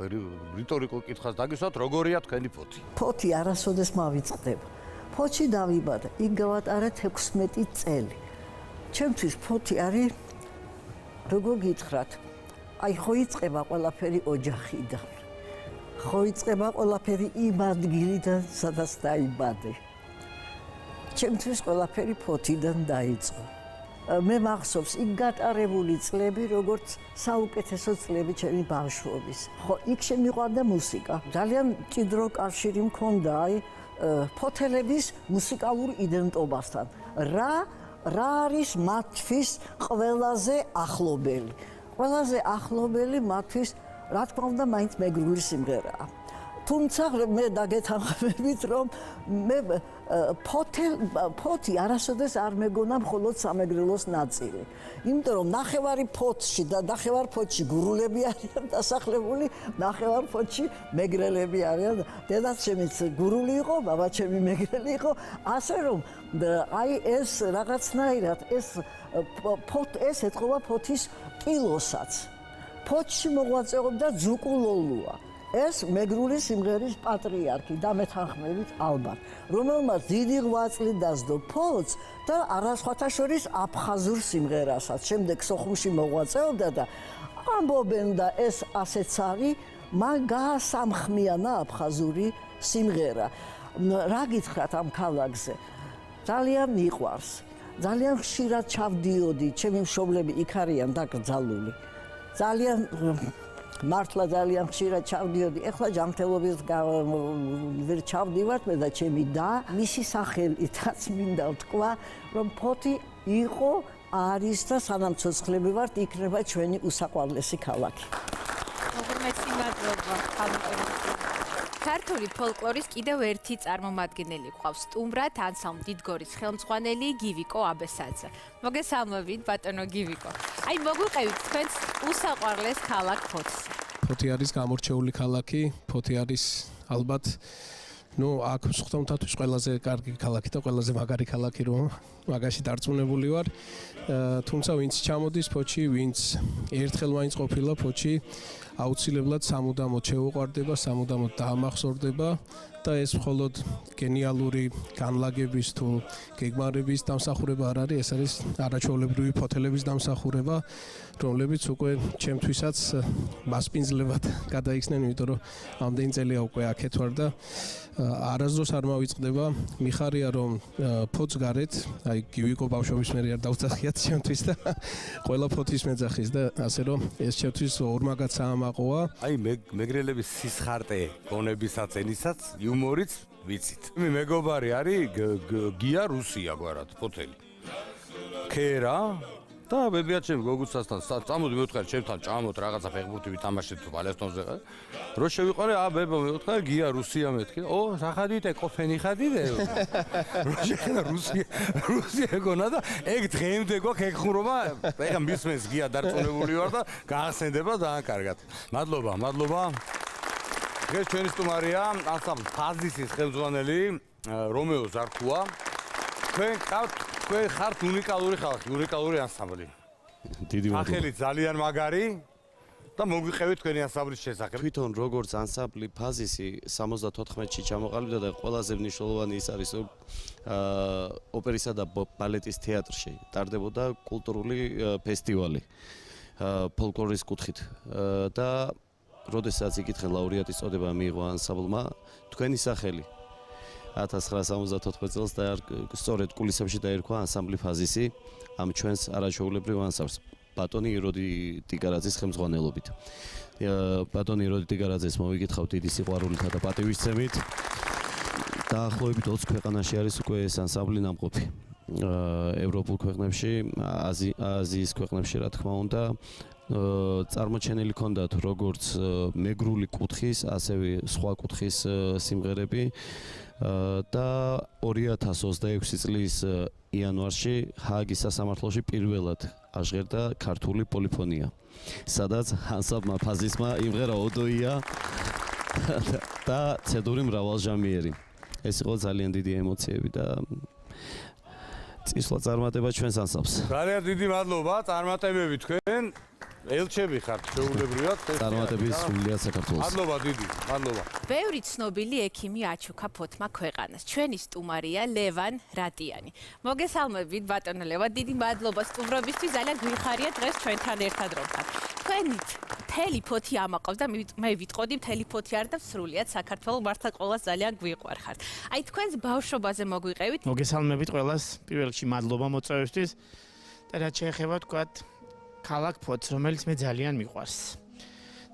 Speaker 2: რიტორიკულ კითხვას დაგისვათ, როგორია თქვენი ფოთი?
Speaker 11: ფოთი არასოდეს მავიწყდება. ფოთში დავიბადე, იქ გავატარე 16 წელი. ჩემთვის ფოთი არის როგორ გითხრათ? აი ხო იწყება ყველაფერი ოჯახიდან. ხო იწყება ყველაფერი იმ ადგილიდან, სადაც დაიბადე. ჩემთვის ყველაფერი ფოთიდან დაიწყო. მე მახსოვს იქ გატარებული წლები, როგორც საუკეთესო წლები ჩემი ბავშვობის. ხო, იქ შემიყვარდა მუსიკა. ძალიან მჭიდრო კავშირი მქონდა აი ფოთელების მუსიკალურ იდენტობასთან. რა არის მათთვის ყველაზე ახლობელი? ყველაზე ახლობელი მათთვის, რა თქმა უნდა, მაინც მეგრული სიმღერაა. თუმცა მე დაგეთანხმებით, რომ მე ფოთი არასოდეს არ მეგონა მხოლოდ სამეგრელოს ნაწილი. იმიტომ რომ ნახევარი ფოთში და ნახევარ ფოთში გურულები არიან დასახლებული, ნახევარ ფოთში მეგრელები არიან. დედაც ჩემიც გურული იყო, ბაბა ჩემი მეგრელი იყო, ასე რომ აი ეს რაღაცნაირად ეს ეთყობა ფოთის კილოსაც. ფოთში მოღვაწეობდა ძუკულოლუა. ეს მეგრული სიმღერის პატრიარქი და მეთანხმებით ალბათ, რომელმაც დიდი ღვაწლი დასდო ფოთს და არასხათა შორის აფხაზურ სიმღერასაც. შემდეგ სოხუმში მოღვაწეობდა და ამბობენ და ეს ასეც არის, მან გაასამხმიანა აფხაზური სიმღერა. რა გითხრათ ამ ქალაქზე? ძალიან მიყვარს. ძალიან ხშირად ჩავდიოდი, ჩემი მშობლები იქ არიან დაკრძალული. ძალიან მართლა ძალიან ხშირად ჩავდიოდი. ეხლა ჯანმრთელობის ვერ ჩავდივართ მე და ჩემი და მისი სახელითაც მინდა ვთქვა, რომ ფოთი იყო, არის და სანამ ცოცხლები ვართ, იქნება ჩვენი უსაყვარლესი ქალაქი.
Speaker 1: მოგმეცი მადლობა. ქართული ფოლკლორის კიდევ ერთი წარმომადგენელი გვყავს, სტუმრად ანსამბლ დიდგორის ხელმძღვანელი გივიკო აბესაძე. მოგესალმებით, ბატონო გივიკო. აი მოგვიყევით თქვენს უსაყვარლეს ქალაქ ფოთს.
Speaker 12: ფოთი არის გამორჩეული ქალაქი, ფოთი არის ალბათ აქ სხდომთათვის ყველაზე კარგი ქალაქი და ყველაზე მაგარი ქალაქი, რომ მაგაში დარწმუნებული ვარ. თუმცა ვინც ჩამოდის ფოთში, ვინც ერთხელ მაინც ყოფილა ფოთში, აუცილებლად სამუდამოდ შეუყვარდება, სამუდამოდ დაამახსოვრდება და ეს მხოლოდ გენიალური განლაგების თუ გეგმარების დამსახურება არ არის, ეს არის არაჩვეულებრივი ფოთელების დამსახურება, რომლებიც უკვე ჩემთვისაც მასპინძლებად გადაიქცნენ, იმიტომ რომ ამდენი წელია უკვე აქეთ ვარ და არასდროს არ მავიწყდება. მიხარია რომ ფოთს გარეთ, აი გივიკო ბავშვობის მერე არ დავწახიათ ჩემთვის და ყველა ფოთის მეძახის და ასე რომ ეს ჩემთვის ორმაგად საამაყოა.
Speaker 2: აი მეგრელების სისხარტე, გონებისაც, ენისაც, იუმორიც ვიცით. მეგობარი არის გია რუსია გვარად ფოთელი. ქერა და ბებიაჩემ გოგუცასთან წამოდი მევთხარ ჩემთან ჭამოთ რაღაცა ფეხბურთი ვითამაშეთ თუ ბალესტონზე. რო შევიყარე ბებო მევთხარ გია რუსია მეთქი. სახადით ეკოფენი ხადიდე. რო შეხედა რუსია გონა და ეგ დღემდე გვაქვს ეგ ხურობა. ეხა მისმენს გია დარწმუნებული ვარ და გაახსენდება ძალიან კარგად. მადლობა. დღეს ჩვენი სტუმარია ანსამბლ ფაზისის ხელმძღვანელი რომეო ზარქუა. თქვენ ხართ უნიკალური ხალხი, უნიკალური ანსამბლი.
Speaker 13: დიდი მადლობა.
Speaker 2: ახალი ძალიან მაგარი და მოგვიყევით თქვენი ანსამბლის შესახებ.
Speaker 13: თვითონ როგორც ანსამბლი ფაზისი 74-ში ჩამოყალიბდა და ყველაზე მნიშვნელოვანი ის არის, რომ ოპერისა და ბალეტის თეატრში ტარდებოდა კულტურული ფესტივალი ფოლკლორის კუთხით და როდესაც იკითხე ლაურეატის წოდება მიიღო ანსამბლმა, თქვენი სახელი 1974 წელს და სწორედ კულისებში დაერქვა ანსამბლი ფაზისი ამ ჩვენს არაჩვეულებრივ ანსამბლს ბატონი იროდი ტიგარაძის ხელმძღვანელობით. ბატონი იროდი ტიგარაძეს მოვიკითხავ დიდი სიყვარულითა და პატივისცემით. დაახლოებით 20 ქვეყანაში არის უკვე ეს ანსამბლი ნამყოფი. ევროპულ ქვეყნებში, აზიის ქვეყნებში რა თქმა უნდა. წარმოჩენილი ქონდათ როგორც მეგრული კუთხის, ასევე სხვა კუთხის სიმღერები და 2026 წლის იანვარში ჰააგის სასამართლოში პირველად აღჟღერდა ქართული პოლიფონია, სადაც ანსამბლმა ფაზისმა იმღერა ოდოია და ცედური მრავალჟამიერი. ეს იყო ძალიან დიდი ემოციები და წისვლა წარმატება ჩვენს ანსამბლს.
Speaker 2: ძალიან დიდი მადლობა, წარმატებები თქვენ. ელჩები ხართ შეუულებრივად.
Speaker 13: წარმატების სრულიად საქართველოს.
Speaker 2: მადლობა დიდი, მადლობა.
Speaker 1: ბევრი ცნობილი ექიმი აჩუქა ფოთმა ქვეყანას. ჩვენი სტუმარია ლევან რატიანი. მოგესალმებით ბატონო ლევან, დიდი მადლობა სტუმრობისთვის, ძალიან გვიხარია დღეს ჩვენთან ერთად რომ ხართ. თქვენი მთელი ფოთი ამაყავს და მე ვიტყოდი მთელი ფოთი არ და სრულიად საქართველოს მართლა ყველას ძალიან გვიყვარხართ. აი თქვენს ბავშვობაზე მოგვიყევით.
Speaker 14: მოგესალმებით ყველას, პირველ რიგში მადლობა მოწვევისთვის. და რაც შეეხება თქვათ ქალაქ ფოთს, რომელიც მე ძალიან მიყვარს.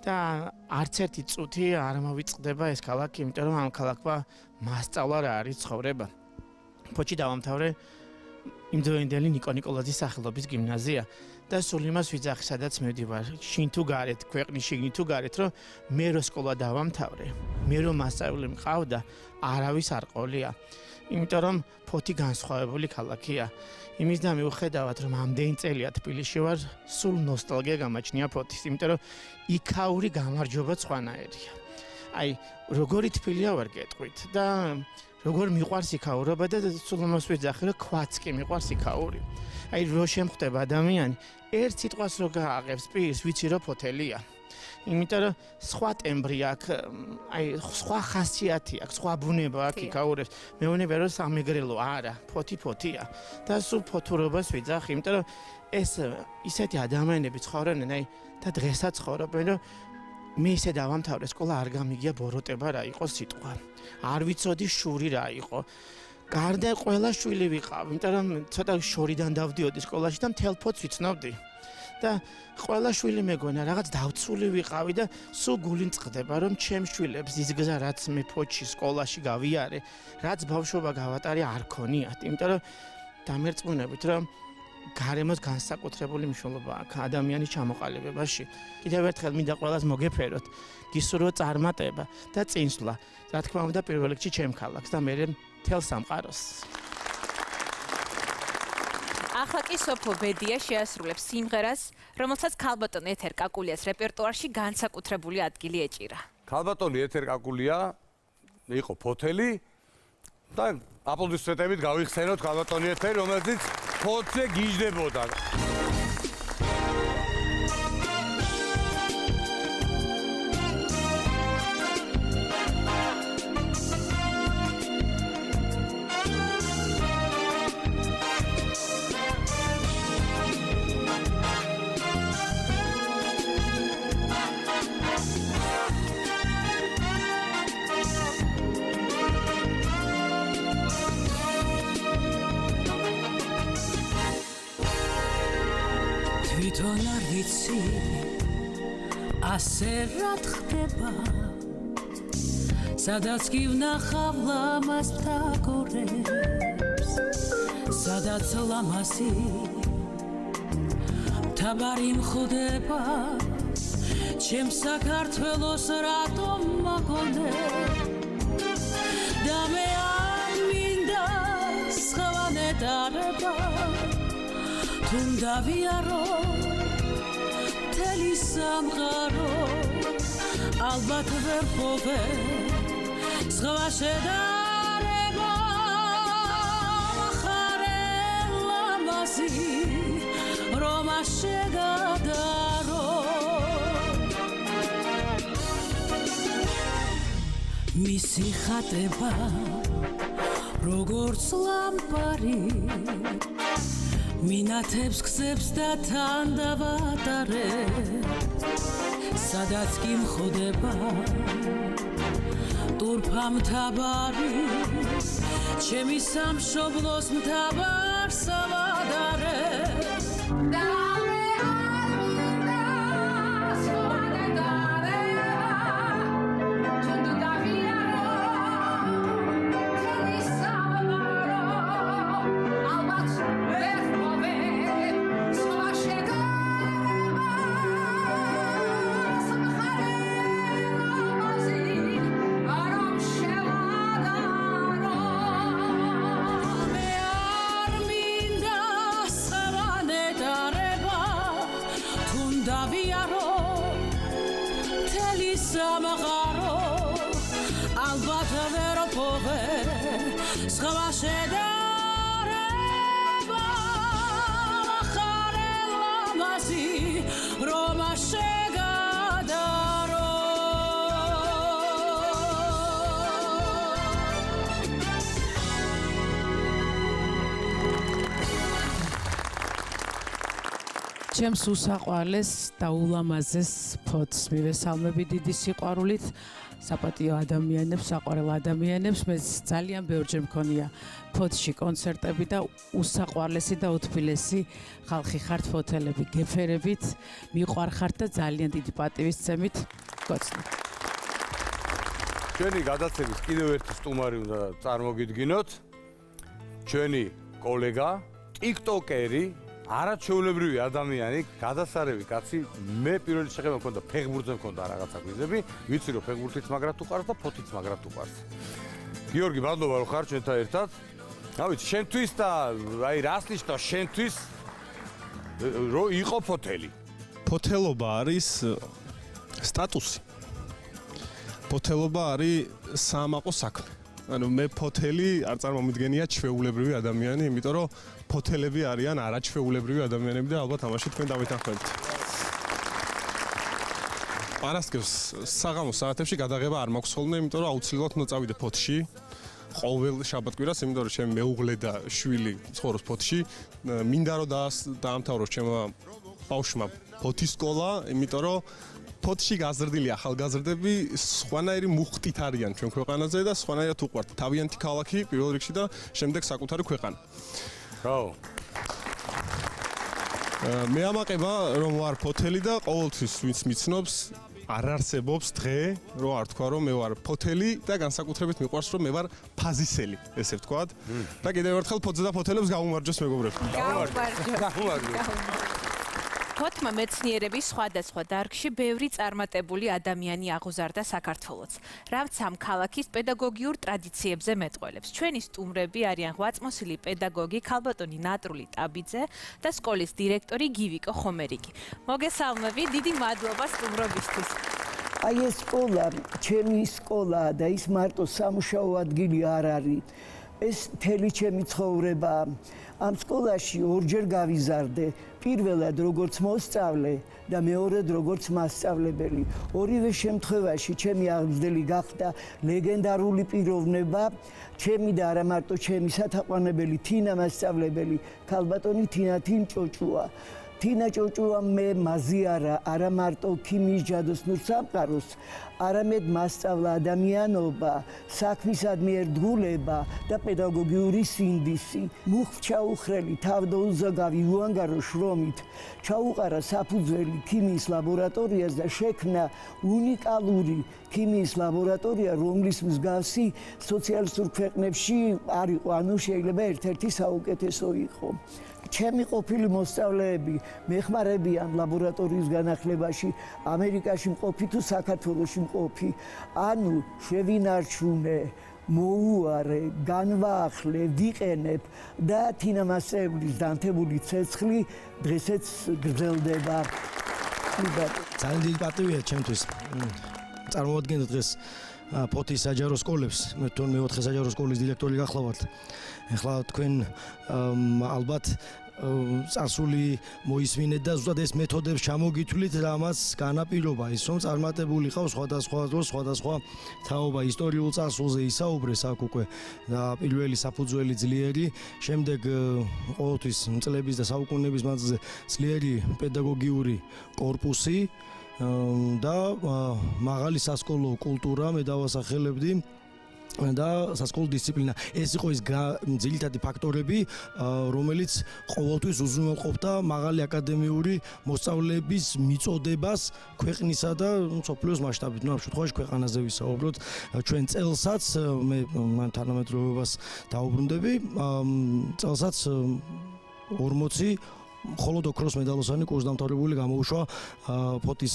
Speaker 14: და არც ერთი წუთი არ მოვიწყდება ეს ქალაქი, იმიტომ რომ ამ ქალაქმა მასწავლა რა არის ცხოვრება. ფოთში დავამთავრე იმდროინდელი ნიკო ნიკოლაძის სახელობის გიმნაზია და სულ იმას ვიძახი, სადაც მივდივარ, შინ თუ გარეთ, ქვეყნის შიგნით თუ გარეთ, რომ მე რო სკოლა დავამთავრე, მე რო მასწავლებელი მყავდა, არავის არ ყოლია. იმიტომ რომ ფოთი განსხვავებული ქალაქია. იმის და მიუხედავად რომ ამდენი წელია თბილისში ვარ, სულ ნოსტალგია გამაჩნია ფოთის, იმიტომ რომ იქაური გამარჯობა სხვანაირია. აი, როგორი თბილია ვარ გეტყვით და როგორ მიყვარს იქაურობა და სულ ამას ვიძახი, რომ ქვაც კი მიყვარს იქაური. აი, რო შემხვდება ადამიანი, ერთ სიტყვას რო გააღებს პირს, ვიცი რომ ფოთელია. იმიტომ რომ სხვა ტემბრი აქვს, აი, სხვა ხასიათი აქვს, სხვა ბუნება აქვს იქაურებს. მეუბნება რომ სამეგრელო არა, ფოთია და სულ ფოთურობას ვიძახი, იმიტომ რომ ეს ისეთი ადამიანები ცხოვრობენ, აი, და დღესაც ცხოვრობენ, რომ მე ისე დავამთავრე სკოლა, არ გამიგია ბოროტება რა იყო სიტყვა. არ ვიცოდი შური რა იყო. გარდა ყველა შვილი ვიყავ, იმიტომ რომ ცოტა შორიდან დავდიოდი სკოლაში და მთელ ფოთს ვიცნობდი. და ყველა შვილი მეგონა რაღაც დავცული ვიყავი და სულ გული წყდება რომ ჩემ შვილებს ის გზა რაც მე ფოთში სკოლაში გავიარე, რაც ბავშვობა გავატარე არ ქონიათ, იმიტომ რომ დამერწმუნებით რომ გარემოს განსაკუთრებული მნიშვნელობა აქვს ადამიანის ჩამოყალიბებაში. კიდევ ერთხელ მინდა ყველას მოგეფეროთ, გისურვო წარმატება და წინსვლა. რა თქმა უნდა, პირველ რიგში ჩემ ქალაქს და მერე მთელ სამყაროს.
Speaker 1: ახლა კი სოფო ბედია შეასრულებს სიმღერას, რომელსაც ქალბატონ ეთერ კაკულიას რეპერტუარში განსაკუთრებული ადგილი ეჭირა.
Speaker 2: ქალბატონი ეთერ კაკულია იყო ფოთელი და აპლოდისმენტებით გავიხსენოთ ქალბატონი ეთერი, რომელიც ფოთზე გიждდებოდა.
Speaker 8: თვითონ არ ვიცი ასე რა ხდება სადაც კი ვნახავ ლამაზ მტაგორებს სადაც ლამაზი მთავარი მხვდება ჩემ საქართველოს რატომ მაგონე და მე არ მინდა სხვა ნეტარება თუნდა ვიარო მთელი სამყარო ალბათ ვერ ხოვე სხვა შედარება ხარე ლამაზი რომ შეგადარო მისი ხატება როგორც ლამპარი მინათებს გზებს და თან დავატარე სადაც კი მხვდება ტურფა მთავარი ჩემი სამშობლოს მთავარს ავადარე და მე არ მინდა სხვა ნეტარება თუნდა ვიარო მთელი სამყარო ალბათ ვერ სხვა შედარება ხარე ლამაზი რომ შეგადარო
Speaker 15: ჩემს უსაყვარლეს და ულამაზეს ფოტოს მივესალმები დიდი სიყვარულით საპატიო ადამიანებს, საყვარელ ადამიანებს. მე ძალიან ბევრჯერ მქონია ფოტოში კონცერტები და უსაყვარლესი და უთბილესი ხალხი ხართ ფოთელები გეფერებით, მიყვარხართ და ძალიან დიდი პატივისცემით გოცნით.
Speaker 2: ჩვენი გადაცემის კიდევ ერთი სტუმარი უნდა წარმოგიდგინოთ. ჩვენი კოლეგა, ტიკტოკერი, არაჩვეულებრივი ადამიანი, გადასარევი კაცი. მე პირველი შეხება მქონდა ფეხბურთზე მქონდა რაღაცა გვიზები, ვიცი რომ ფეხბურთიც მაგრად უყარს და ფოთიც მაგრად უყარს. გიორგი, მადლობა რომ ხარ ჩვენთან ერთად. ავიც შენთვის და აი რას ნიშნავს შენთვის რომ იყო ფოთელი?
Speaker 16: ფოთელობა არის სტატუსი. ფოთელობა არის საამაყო საქმე. ანუ მე ფოთელი არ წარმომიდგენია ჩვეულებრივი ადამიანი, იმიტომ რომ ფოთელები არიან არაჩვეულებრივი ადამიანები და ალბათ ამაში თქვენ დავითანხმებით. პარასკევს საღამოს საათებში გადაღება არ მაქვს ხოლმე, იმიტომ რომ აუცილებლად უნდა წავიდე ფოთში. ყოველ შაბათ-კვირას, იმიტომ რომ ჩემი მეუღლე და შვილი ცხოვრობს ფოთში. მინდა რომ დაამთავროს ჩემმა ბავშვმა ფოთის სკოლა, იმიტომ რომ ფოთში გაზრდილი ახალგაზრდები სხვანაირი მუხტით არიან ჩვენ ქვეყანაზე და სხვანაირად უყვართ თავიანთი ქალაქი პირველ რიგში და შემდეგ საკუთარი ქვეყანა.
Speaker 2: ბრავო.
Speaker 16: მე ამაყება რომ ვარ ფოთელი და ყოველთვის ვინც მიცნობს არ არსებობს დღე რომ არ თქვა რომ მე ვარ ფოთელი და განსაკუთრებით მიყვარს რომ მე ვარ ფაზისელი, ესე ვთქვათ. და კიდევ ერთხელ ფოთზე და ფოთელებს გაუმარჯოს მეგობრებო.
Speaker 1: გაუმარჯოს. ფოთმა მეცნიერების სხვადასხვა დარგში ბევრი წარმატებული ადამიანი აღუზარდა საქართველოს. რაც ამ ქალაქის პედაგოგიურ ტრადიციებზე მეტყველებს. ჩვენი სტუმრები არიან ღვაწმოსილი პედაგოგი ქალბატონი ნატრული ტაბიძე და სკოლის დირექტორი გივიკო ხომერიგი. მოგესალმები, დიდი მადლობა სტუმრობისთვის.
Speaker 17: აი ეს სკოლა, ჩემი სკოლა და ის მარტო სამუშაო ადგილი არ არის. ეს მთელი ჩემი ცხოვრება. ამ სკოლაში ორჯერ გავიზარდე. პირველად როგორც მოსწავლე და მეორედ როგორც მასწავლებელი. ორივე შემთხვევაში ჩემი აღმზრდელი გახდა ლეგენდარული პიროვნება, ჩემი და არა მარტო ჩემი სათაყვანებელი თინა მასწავლებელი, ქალბატონი თინა ჭოჭუა. თინა ჭოჭუა მე მაზიარა არა მარტო ქიმიის ჯადოსნურ სამყაროს, არამედ მასწავლა ადამიანობა, საქმისადმი ერთგულება და პედაგოგიური სინდისი. მუხჩაუხრელი თავდაუზაგავი უანგარო შრომით ჩაუყარა საფუძველი ქიმიის ლაბორატორიას და შექმნა უნიკალური ქიმიის ლაბორატორია, რომლის მსგავსი სოციალისტურ ქვეყნებში არ იყო, ანუ შეიძლება ერთ-ერთი საუკეთესო იყო. ჩემი ყოფილი მოსწავლეები მეხმარებიან ლაბორატორიის განახლებაში, ამერიკაში მყოფი თუ საქართველოში მყოფი. ანუ შევინარჩუნე, მოუარე, განვაახლე, ვიყენებ და თინა მასწავლებლის დანთებული ცეცხლი დღესაც გრძელდება.
Speaker 18: ძალიან დიდი პატივია ჩემთვის. წარმოვადგენთ დღეს ფოთის საჯარო სკოლებს, მე თვითონ მე-4 საჯარო სკოლის დირექტორი გახლავართ. ეხლა თქვენ ალბათ წარსული მოისმინეთ და ზუსტად ეს მეთოდებს ჩამოგითვლით, რამაც განაპირობა ის, რომ წარმატებული ყავს სხვადასხვა დროს, სხვადასხვა თაობა ისტორიულ წარსულზე ისაუბრეს აქ უკვე და პირველი საფუძველი ძლიერი, შემდეგ ყოველთვის წლების და საუკუნეების მანძილზე ძლიერი პედაგოგიური კორპუსი და მაღალი სასკოლო კულტურა მე დავასახელებდი და სასკოლო დისციპლინა. ეს იყო ის ძირითადი ფაქტორები, რომელიც ყოველთვის უზრუნველყოფდა მაღალი აკადემიური მოსწავლეების მიწოდებას ქვეყნისა და მსოფლიოს მასშტაბით. ამ შემთხვევაში ქვეყანაზე ვისაუბროთ. ჩვენ წელსაც მე თანამედროვეობას დაუბრუნდები, წელსაც 40 მხოლოდ ოქროს მედალოსანი კურსდამთავრებული გამოუშვა ფოთის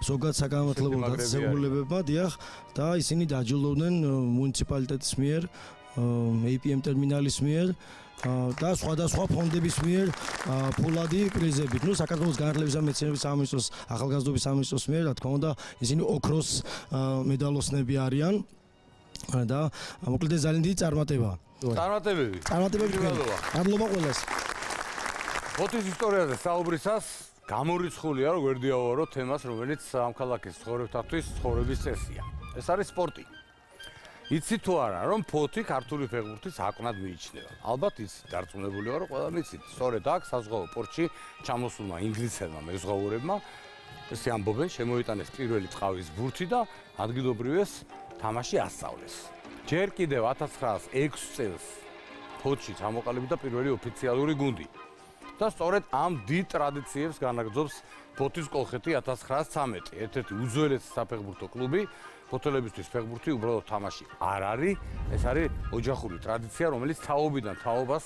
Speaker 18: ზოგად საგანმანათლებლო დაწესებულებებმა, დიახ, და ისინი დაჯილდოვდნენ მუნიციპალიტეტის მიერ, APM ტერმინალის მიერ და სხვადასხვა ფონდების მიერ ფულადი პრიზებით. ნუ საქართველოს განათლების და მეცნიერების სამინისტროს, ახალგაზრდობის სამინისტროს მიერ, რა თქმა უნდა, ისინი ოქროს მედალოსნები არიან და მოკლედ ეს ძალიან დიდი წარმატებაა.
Speaker 2: წარმატებები.
Speaker 18: მადლობა ყველას.
Speaker 2: ფოთის ისტორიაზე საუბრისას გამორიცხულია, რომ გვერდიავარო თემას, რომელიც ამ ქალაქის ცხოვრებთათვის ცხოვრების წესია. ეს არის სპორტი. იცი თუ არა, რომ ფოთი ქართული ფეხბურთის აკვნად მიიჩნევა. ალბათ იცი, დარწმუნებული ვარ, რომ ყველამ იცით. სწორედ აქ საზღვაო პორტში ჩამოსულმა ინგლისელმა მეზღვაურებმა ესე ამბობენ, შემოიტანეს პირველი წყავის ბურთი და ადგილობრივეს თამაში ასწავლეს. ჯერ კიდევ 1906 წელს ფოთში ჩამოყალიბდა პირველი ოფიციალური გუნდი. და სწორედ ამ დიდ ტრადიციებს განაგრძობს ფოთის კოლხეთი 1913, ერთ-ერთი უძველესი საფეხბურთო კლუბი. ფოთელებისთვის ფეხბურთი უბრალოდ თამაში არ არის, ეს არის ოჯახური ტრადიცია, რომელიც თაობიდან თაობას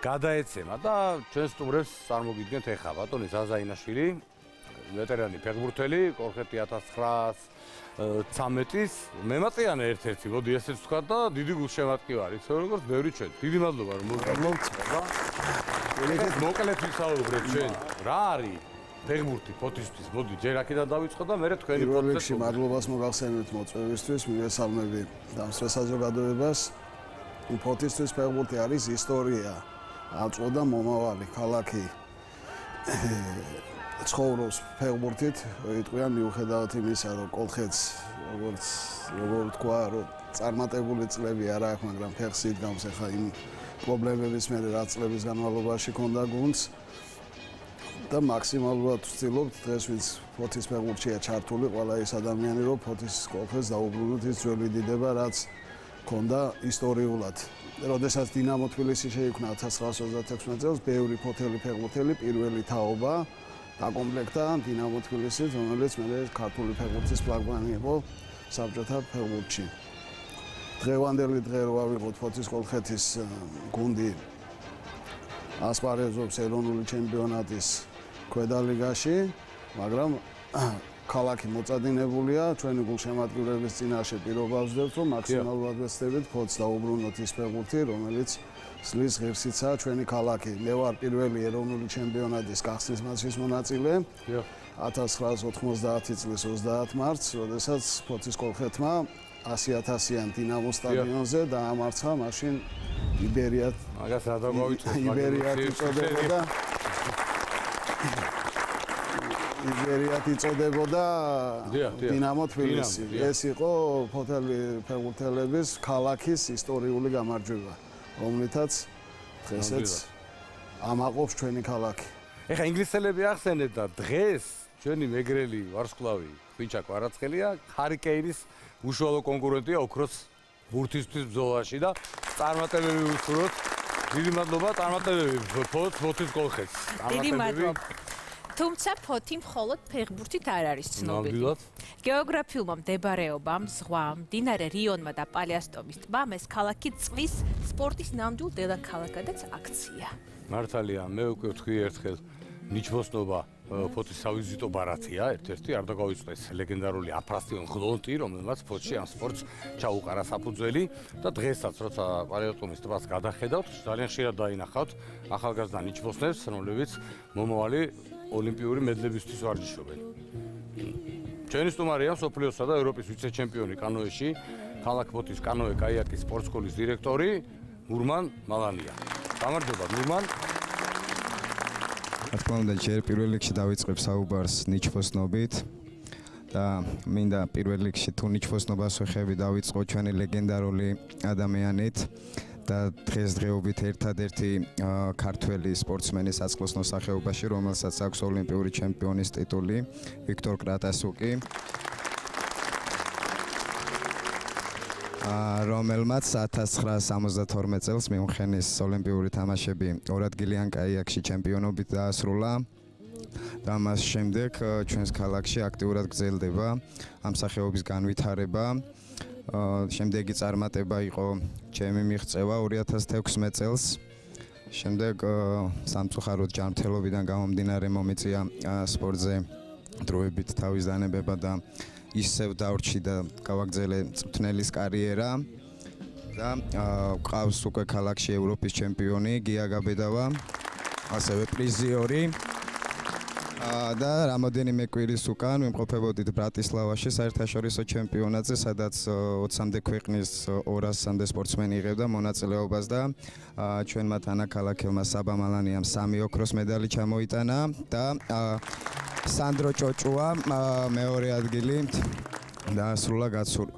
Speaker 2: გადაეცემა და ჩვენ სტუმრებს წარმოგიდგენთ ეხლა ბატონი ზაზაინაშვილი, ვეტერანი ფეხბურთელი, კოლხეთი 1913-ის მემატიანე ერთ-ერთი, მოდი ესეც ვთქვა და დიდი გულშემატკივარი, ისე როგორც ბევრი ჩვენ. დიდი მადლობა რომ მოგწევდა. მოკლედ ვისაუბრეთ ჩვენ. რა არის ფეხბურთი ფოთისთვის? მოდი ჯერ აქედან დავიწყო და მერე თქვენი
Speaker 19: პირველ რიგში მადლობას მოგახსენებთ მოწვევისთვის, მივესალმები დამსწრე საზოგადოებას. ფოთისთვის ფეხბურთი არის ისტორია, აწოდა მომავალი ქალაქი. ცხოვრობს ფეხბურთით, იტყვიან მიუხედავად იმისა, რომ კოლხეთს როგორ თქვა, რომ წარმატებული წლები არ აქვს, მაგრამ ფეხს იდგამს ახლა იმ პრობლემების მერე რაც წლების განმავლობაში ქონდა გუნდს და მაქსიმალურად ვცდილობთ დღეს ვინც ფოთის ფეხბურთშია ჩართული ყველა ის ადამიანი რომ ფოთის კოლხეთს დაუბრუნოთ ის ძველი დიდება რაც ქონდა ისტორიულად. როდესაც დინამო თბილისი შეიქმნა 1936 წელს ბევრი ფოთელი ფეხბურთელი პირველი თაობა დაკომპლექტა დინამო თბილისით, რომელიც მერე ქართული ფეხბურთის ფლაგმანი იყო საბჭოთა ფეხბურთში. დღევანდელი დღე რო ავიღოთ ფოთის კოლხეთის გუნდი ასპარეზობს ეროვნული ჩემპიონატის ქვედა ლიგაში, მაგრამ ქალაქი მოწადინებულია, ჩვენი გულშემატკივრების წინაშე პირობა ვსდევთ, რომ მაქსიმალურად ვეცდებით ფოთს დაუბრუნოთ ის ფეხბურთი, რომელიც სლის ღირსიცაა ჩვენი ქალაქი. მე ვარ პირველი ეროვნული ჩემპიონატის გახსნის მატჩის მონაწილე. 1990 წლის 30 მარტს, როდესაც ფოთის კოლხეთმა 100.000-იან დინამო სტადიონზე დაამარცხა მაშინ იბერიად.
Speaker 2: მაგას რა დაგვავიწყოთ?
Speaker 19: იბერიად იწოდებოდა. იბერიად იწოდებოდა დინამო თბილისი. ეს იყო ფოთელი ფეხბურთელების ქალაქის ისტორიული გამარჯვება, რომლითაც დღესაც ამაყობს ჩვენი ქალაქი.
Speaker 2: ეხა ინგლისელები ახსენეთ და დღეს ჩვენი მეგრელი ვარსკვლავი ხვიჩა კვარაცხელია ჰარიკეინის უშუალო კონკურენტია ოქროს ბურთისთვის ბრძოლაში და წარმატებები უსურვოთ. დიდი მადლობა, წარმატებები ფოთის კოლხეთს.
Speaker 1: დიდი მადლობა. თუმცა ფოთი მხოლოდ ფეხბურთით არ არის ცნობილი. გეოგრაფიულმა მდებარეობამ, ზღვამ, მდინარე რიონმა და პალიასტომის ტბამ ეს ქალაქი წყლის სპორტის ნამდვილ დედაქალაქადაც აქცია.
Speaker 2: მართალია, მე უკვე ვთქვი ერთხელ ნიჩბოსნობა ფოთის სავიზიტო ბარათია, ერთ-ერთი არ დაგვაუწყდეს ლეგენდარული აფრასტიონ ღლონტი, რომელმაც ფოთში ამ სპორტს ჩაუყარა საფუძველი და დღესაც როცა პალიასტომის ტბას გადახედავთ, ძალიან ხშირად დაინახავთ ახალგაზრდა ნიჩბოსნებს, რომლებიც მომავალი ოლიმპიური მედლებისთვის ვარჯიშობენ. ჩვენი სტუმარია მსოფლიოსა და ევროპის ვიცე-ჩემპიონი კანოეში, ქალაქ ფოთის კანოე კაიაკის სპორტ სკოლის დირექტორი მურმან მალანია. გამარჯობა მურმან.
Speaker 20: რა თქმა უნდა, ჯერ პირველ რიგში დავიწყებ საუბარს ნიჩბოსნობით და მინდა პირველ რიგში თუ ნიჩბოსნობას ვეხები დავიწყო ჩვენი ლეგენდარული ადამიანით და დღესდღეობით ერთადერთი ქართველი სპორტსმენი საწყლოსნო სახეობაში, რომელსაც აქვს ოლიმპიური ჩემპიონის ტიტული, ვიქტორ კრატასუკი, რომელმაც 1972 წელს მიუნხენის ოლიმპიური თამაშები ორადგილიან კაიაკში ჩემპიონობით დაასრულა და მას შემდეგ ჩვენს ქალაქში აქტიურად გრძელდება ამ სახეობის განვითარება. შემდეგი წარმატება იყო ჩემი მიღწევა 2016 წელს. შემდეგ სამწუხაროდ ჯანმრთელობიდან გამომდინარე მომეწია სპორტზე დროებით თავის დანებება და ისევ დავრჩი და გავაგრძელე მწვრთნელის კარიერა და ყავს უკვე ქალაქში ევროპის ჩემპიონი გია გაბედავა, ასევე პრიზიორი და რამოდენიმე კვირის უკან ვიმყოფებოდით ბრატისლავაში საერთაშორისო ჩემპიონატზე, სადაც 20-მდე ქვეყნის 200-მდე სპორტსმენი იღებდა მონაწილეობას და ჩვენმა თანაქალაქელმა საბა მალანიამ 3 ოქროს მედალი ჩამოიტანა და სანდრო ჭოჭუა მეორე ადგილი დაასრულა გაცურვა.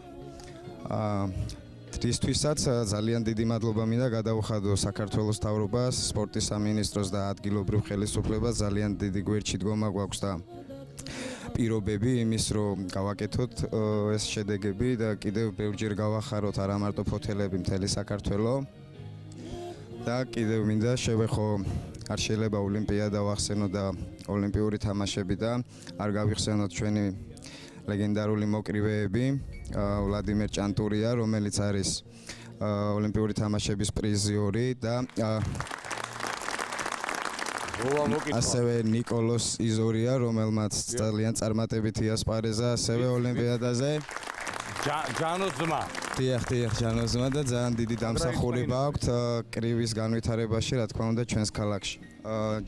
Speaker 20: ისთვისაც ძალიან დიდი მადლობა მინდა გადაუხადო საქართველოს მთავრობას, სპორტის სამინისტროს და ადგილობრივ ხელისუფლებას. ძალიან დიდი გვერდში დგომა გვაქვს და პირობები იმის, რომ გავაკეთოთ ეს შედეგები და კიდევ ბევრჯერ გავახაროთ არა მარტო ფოთელები მთელი საქართველოს. და კიდევ მინდა შევეხო არ შეიძლება ოლიმპიადა ვახსენო და ოლიმპიური თამაშები და არ გავიხსენოთ ჩვენი ლეგენდარული მოკრივეები ვლადიმერ ჭანტურია, რომელიც არის ოლიმპიური თამაშების პრიზიორი და ასევე ნიკოლოს იზორია, რომელმაც ძალიან წარმატებითი ასპარეზა ასევე ოლიმპიადაზე.
Speaker 2: ჯანოს ძმა.
Speaker 20: დიახ, ჯანოს ძმა და ძალიან დიდი დამსახურება აქვს კრივის განვითარებაში, რა თქმა უნდა, ჩვენს ქალაქში.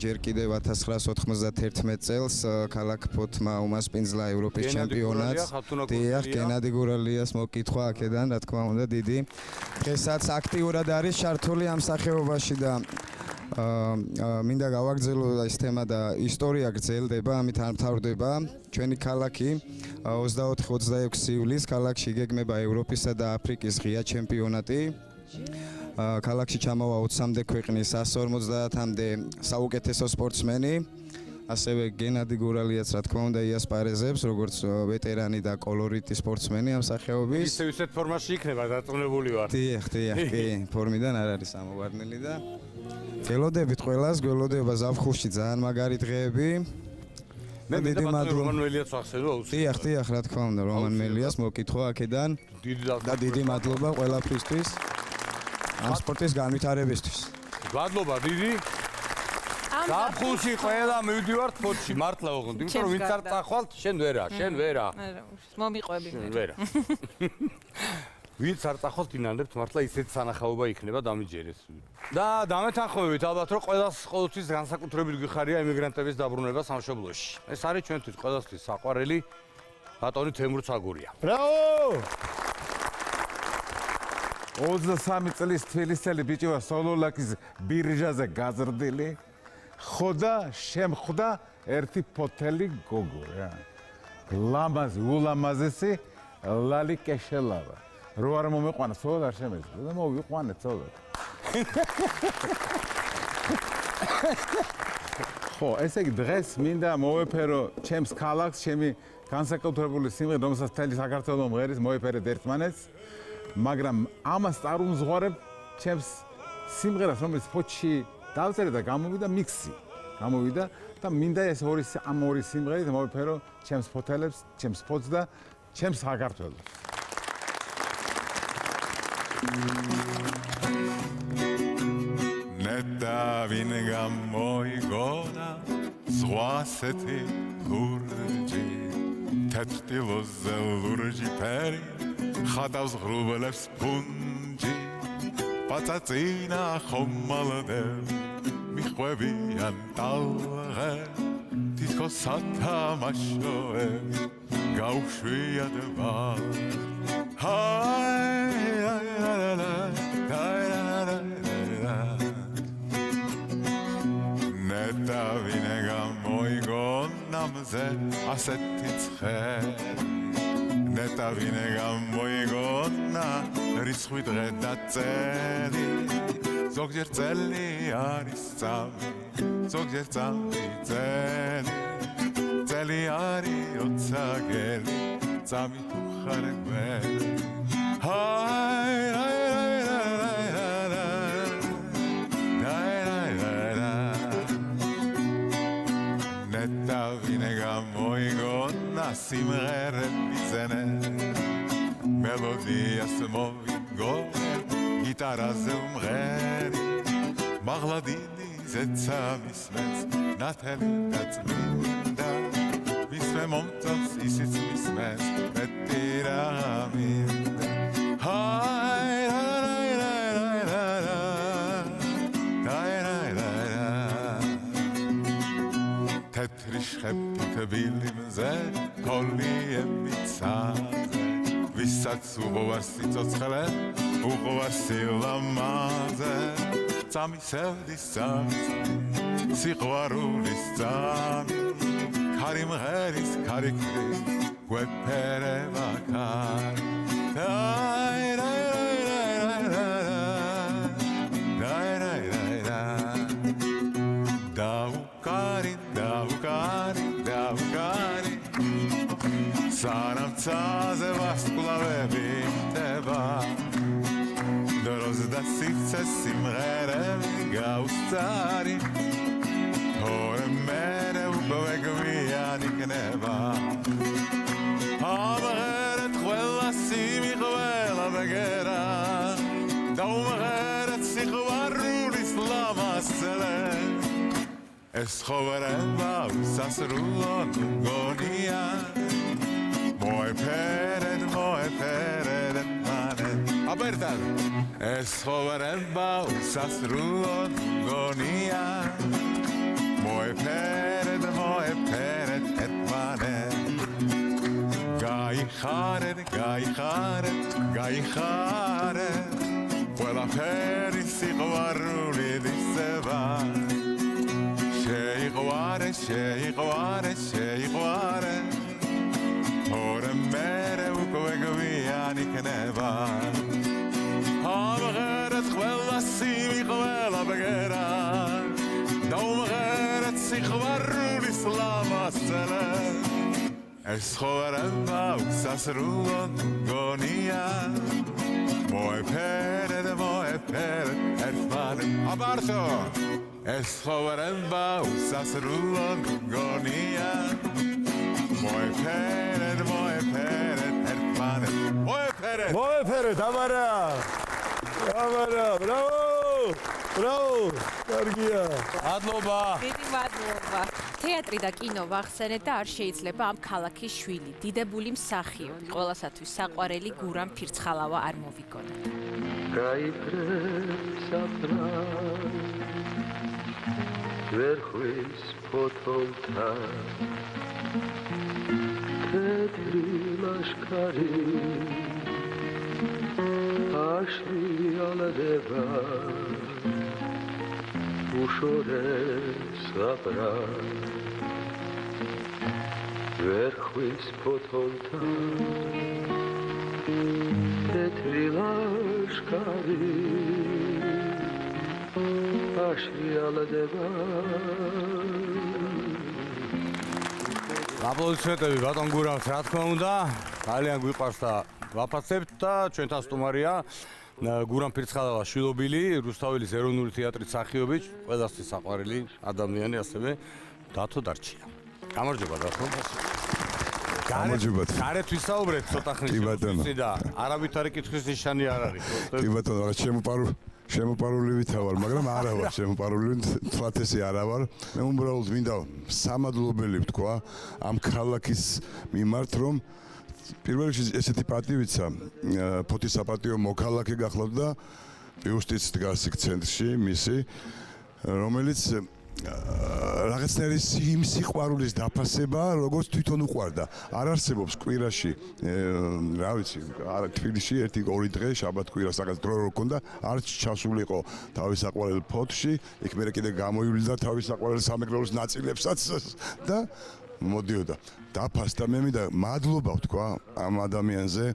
Speaker 20: ჯერ კიდევ 1991 წელს ქალაქ ფოთმა უმასპინძლა ევროპის ჩემპიონატს. დიახ, გენადი გურალიას მოკითხვა აქედან, რა თქმა უნდა, დიდი. დღესაც აქტიურად არის ჩართული ამ სახეობაში და მინდა გავაგრძელო ეს თემა და ისტორია გრძელდება, ამით არ მთავრდება. ჩვენი ქალაქი 24-26 ივლისს ქალაქში იგეგმება ევროპისა და აფრიკის ღია ჩემპიონატი. ქალაქში ჩამოვა 20-მდე ქვეყნის 150-მდე საუკეთესო სპორტსმენი. ასევე გენადი გურალიაც რა თქმა უნდა იასპარეზებს, როგორც ვეტერანი და კოლორიტი სპორტსმენი ამ სახეობის.
Speaker 2: ისეთ ფორმაში იქნება დაწუნებული ვარ.
Speaker 20: დიახ, კი, ფორმიდან არ არის ამოვარდნილი და გველოდებით ყველას, გველოდება ზაფხულში ძალიან მაგარი დღეები.
Speaker 2: მე დიდი მადლობა რომან მელიას ვახსენო აუცილებლად.
Speaker 20: დიახ, რა თქმა უნდა, რომან მელიას მოკითხვა აქედან. და დიდი მადლობა ყველაფრისთვის. ამ სპორტის განვითარებისთვის.
Speaker 2: მადლობა დიდი. ზაფხულში ყველა მივდივართ ფოთში, მართლა ოღონდ, იმიტომ რომ ვინც არ წახვალთ, შენ ვერა.
Speaker 1: მომიყვები.
Speaker 2: ვერა. ვინც არ წახვალთ ინანებთ, მართლა ისეთი სანახაობა იქნება დამიჯერეს. და დამეთანხმებით ალბათ რომ ყოველთვის განსაკუთრებით გვიხარია ემიგრანტების დაბრუნება სამშობლოში. ეს არის ჩვენთვის ყოველთვის საყვარელი ბატონი თემურ ცაგურია.
Speaker 3: ბრავო! 23 წლის თბილისელი ბიჭი ვარ სოლოლაკის ბირჟაზე გაზრდილი. ხოდა შემხვდა ერთი ფოთელი გოგო რა. ლამაზი, ულამაზესი ლალი კეშელავა. რო არ მომიყვანა სოლო არ შემეძლო და მოვიყვანე სოლო. ხო, ესე იგი დღეს მინდა მოვეფერო ჩემს ქალაქს, ჩემი განსაკუთრებული სიმღერა, რომელსაც მთელი საქართველო მღერის, მოვეფერეთ ერთმანეთს. მაგრამ ამას არ უმზღვარებ ჩემს სიმღერას, რომელიც ფოთში დავწერე და გამოვიდა მიქსი. გამოვიდა და მინდა ეს ამ ორი სიმღერით მოვეფერო ჩემს ფოთელებს, ჩემს ფოთს და ჩემს საქართველოს.
Speaker 21: ნეტავინ გამოიგონა ზღვასეთი ლურჯი თეთრtildeზე ლურჯი ფერი ხატავს ღრუბლებს ფუნჯი პაწაწინა ხომალდე მიხვევიან ტალღე თითქოს სათამაშოები გაუშვიათება ნეტავინე გამოიგონამზე ასეთი ცხელი ნეტავინე გამოიგონა რიცხვი დღე და წელი ზოგჯერ წელი არის წამი ზოგჯერ წამი წელი არის 20 გელი წამი თუ ხარ გველი ნეტავინე გამოიგონა სიმღერები ზენე მელოდიას მოვიგო გიტარაზე უმღერი მაღლა დიდი ზეცა მისმენს ნათელი და წმინდა მისმე მომწონს ისიც მისმენს მეტი რა მინდა თეთრი შხები თბილიმზე თოლიები ცაზე ვისაც უღوار სიცოცხლე უღوار სილამაზე წამისევდის წამი სიყვარულის წამი ქარი მღერის ქარი გვეფერება ქარი სანამცაზე ვასკვლავები ხდება დროზე და სივრცე სიმღერები გაუსწარი თორე მერე უკვე გვიან იქნება ამღერეთ ყველა სიმი ყველა ბგერა და უმღერეთ სიყვარულის ლამაზზე ეს ხოვერება უსასრულო გონია მოეფერეთ მანე აბერტან ეს ხოვერება უსასრულო გონია მოეფერეთ მანე გაიხარეთ ყველაფერი სიყვარული დისება შეიყვარე თორე მერე უკვე გვიან იქნება ამღერეთ ყველა სიმი ყველა ბგერა და უმღერეთ სიყვარულის ლამაზზე ეს ხოვერება უსასრულო გონია მოეფერეთ ერთმანე აბართო ეს ხოვერება უსასრულო გონია მოეფერეთ ერთმანე
Speaker 4: მოეფერეთ ამარა ბრავო კარგია
Speaker 1: მადლობა დიდი მადლობა თეატრი და კინო ვახსენეთ და არ შეიძლება ამ ქალაქის შვილი დიდებული მსახიობი ყველასათვის საყვარელი გურამ ფირცხალავა არ მოვიგონოთ
Speaker 8: გაიფრებს საფრანგ ვერხვის ფოთოლთან თეთრი ლაშქარი აშრიალდება უშორებს საფრანგ ვერხვის ფოთოლთან თეთრი ლაშქარი აშრიალდება
Speaker 2: აპლოდისმენტები ბატონ გურამს, რა თქმა უნდა, ძალიან გვიყვარს და ვაფასებთ და ჩვენთან სტუმარია გურამ ფირცხალავა შვილობილი, რუსთაველის ეროვნული თეატრის მსახიობი, ყველასთვის საყვარელი ადამიანი, ასევე დათო დარჩია. გამარჯობა დათო.
Speaker 22: გამარჯობა.
Speaker 2: გარეთ ვისაუბრეთ ცოტა ხნის და არავითარი კითხვის ნიშანი არ არის.
Speaker 22: კი ბატონო, რაღაც შემოპარული ვითავარ, მაგრამ არა ვარ შემოპარული, თვათესი არა ვარ. მე უბრალოდ მინდა სამადლობელი ვთქვა ამ ქალაქის მიმართ, რომ პირველ რიგში ესეთი პატივიცა ფოთის საპატიო მოქალაქე გახლავთ და ბიუსტიც დგას იქ ცენტრში მისი, რომელიც რაღაცნაირი იმ სიყვარულის დაფასება, როგორც თვითონ უყვარდა. არ არსებობს კვირაში, რა ვიცი, თბილისში 1-2 დღე შაბათ-კვირას რაღაც დრო რო ქონდა, არც ჩასულიყო თავის საყვარელ ფოთში, იქ მერე კიდე გამოივლიდა თავის საყვარელ სამეგრელოს ნაწილებსაც და მოდიოდა. დაფასდა მე მინდა მადლობა ვთქვა ამ ადამიანზე,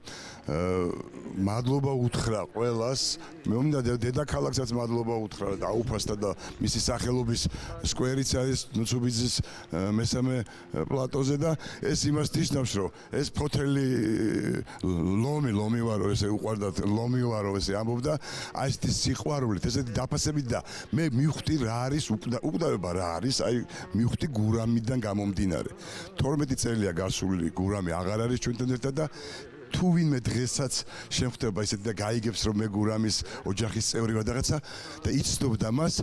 Speaker 22: მადლობა უთხრა ყველას, მე მინდა დედაქალაქსაც მადლობა უთხრა და აუფასდა და მისი სახელობის სკვერიც არის ნუცუბიძის მესამე პლატოზე და ეს იმას ნიშნავს, რომ ეს ფოთელი ლომი ვარო, ესე უყვარდათ ლომი ვარო, ესე ამბობდა, აი ეს სიყვარულით, ესეთი დაფასებით და მე მივხვდი რა არის უკვდავება რა არის, აი მივხვდი გურამიდან გამომდინარე. 12 წელია გასული გურამი აღარ არის ჩვენთან ერთად და თუ ვინმე დღესაც შემხვდება ისეთი და გაიგებს რომ მე გურამის ოჯახის წევრი ვარ რაღაცა და იცნობდა მას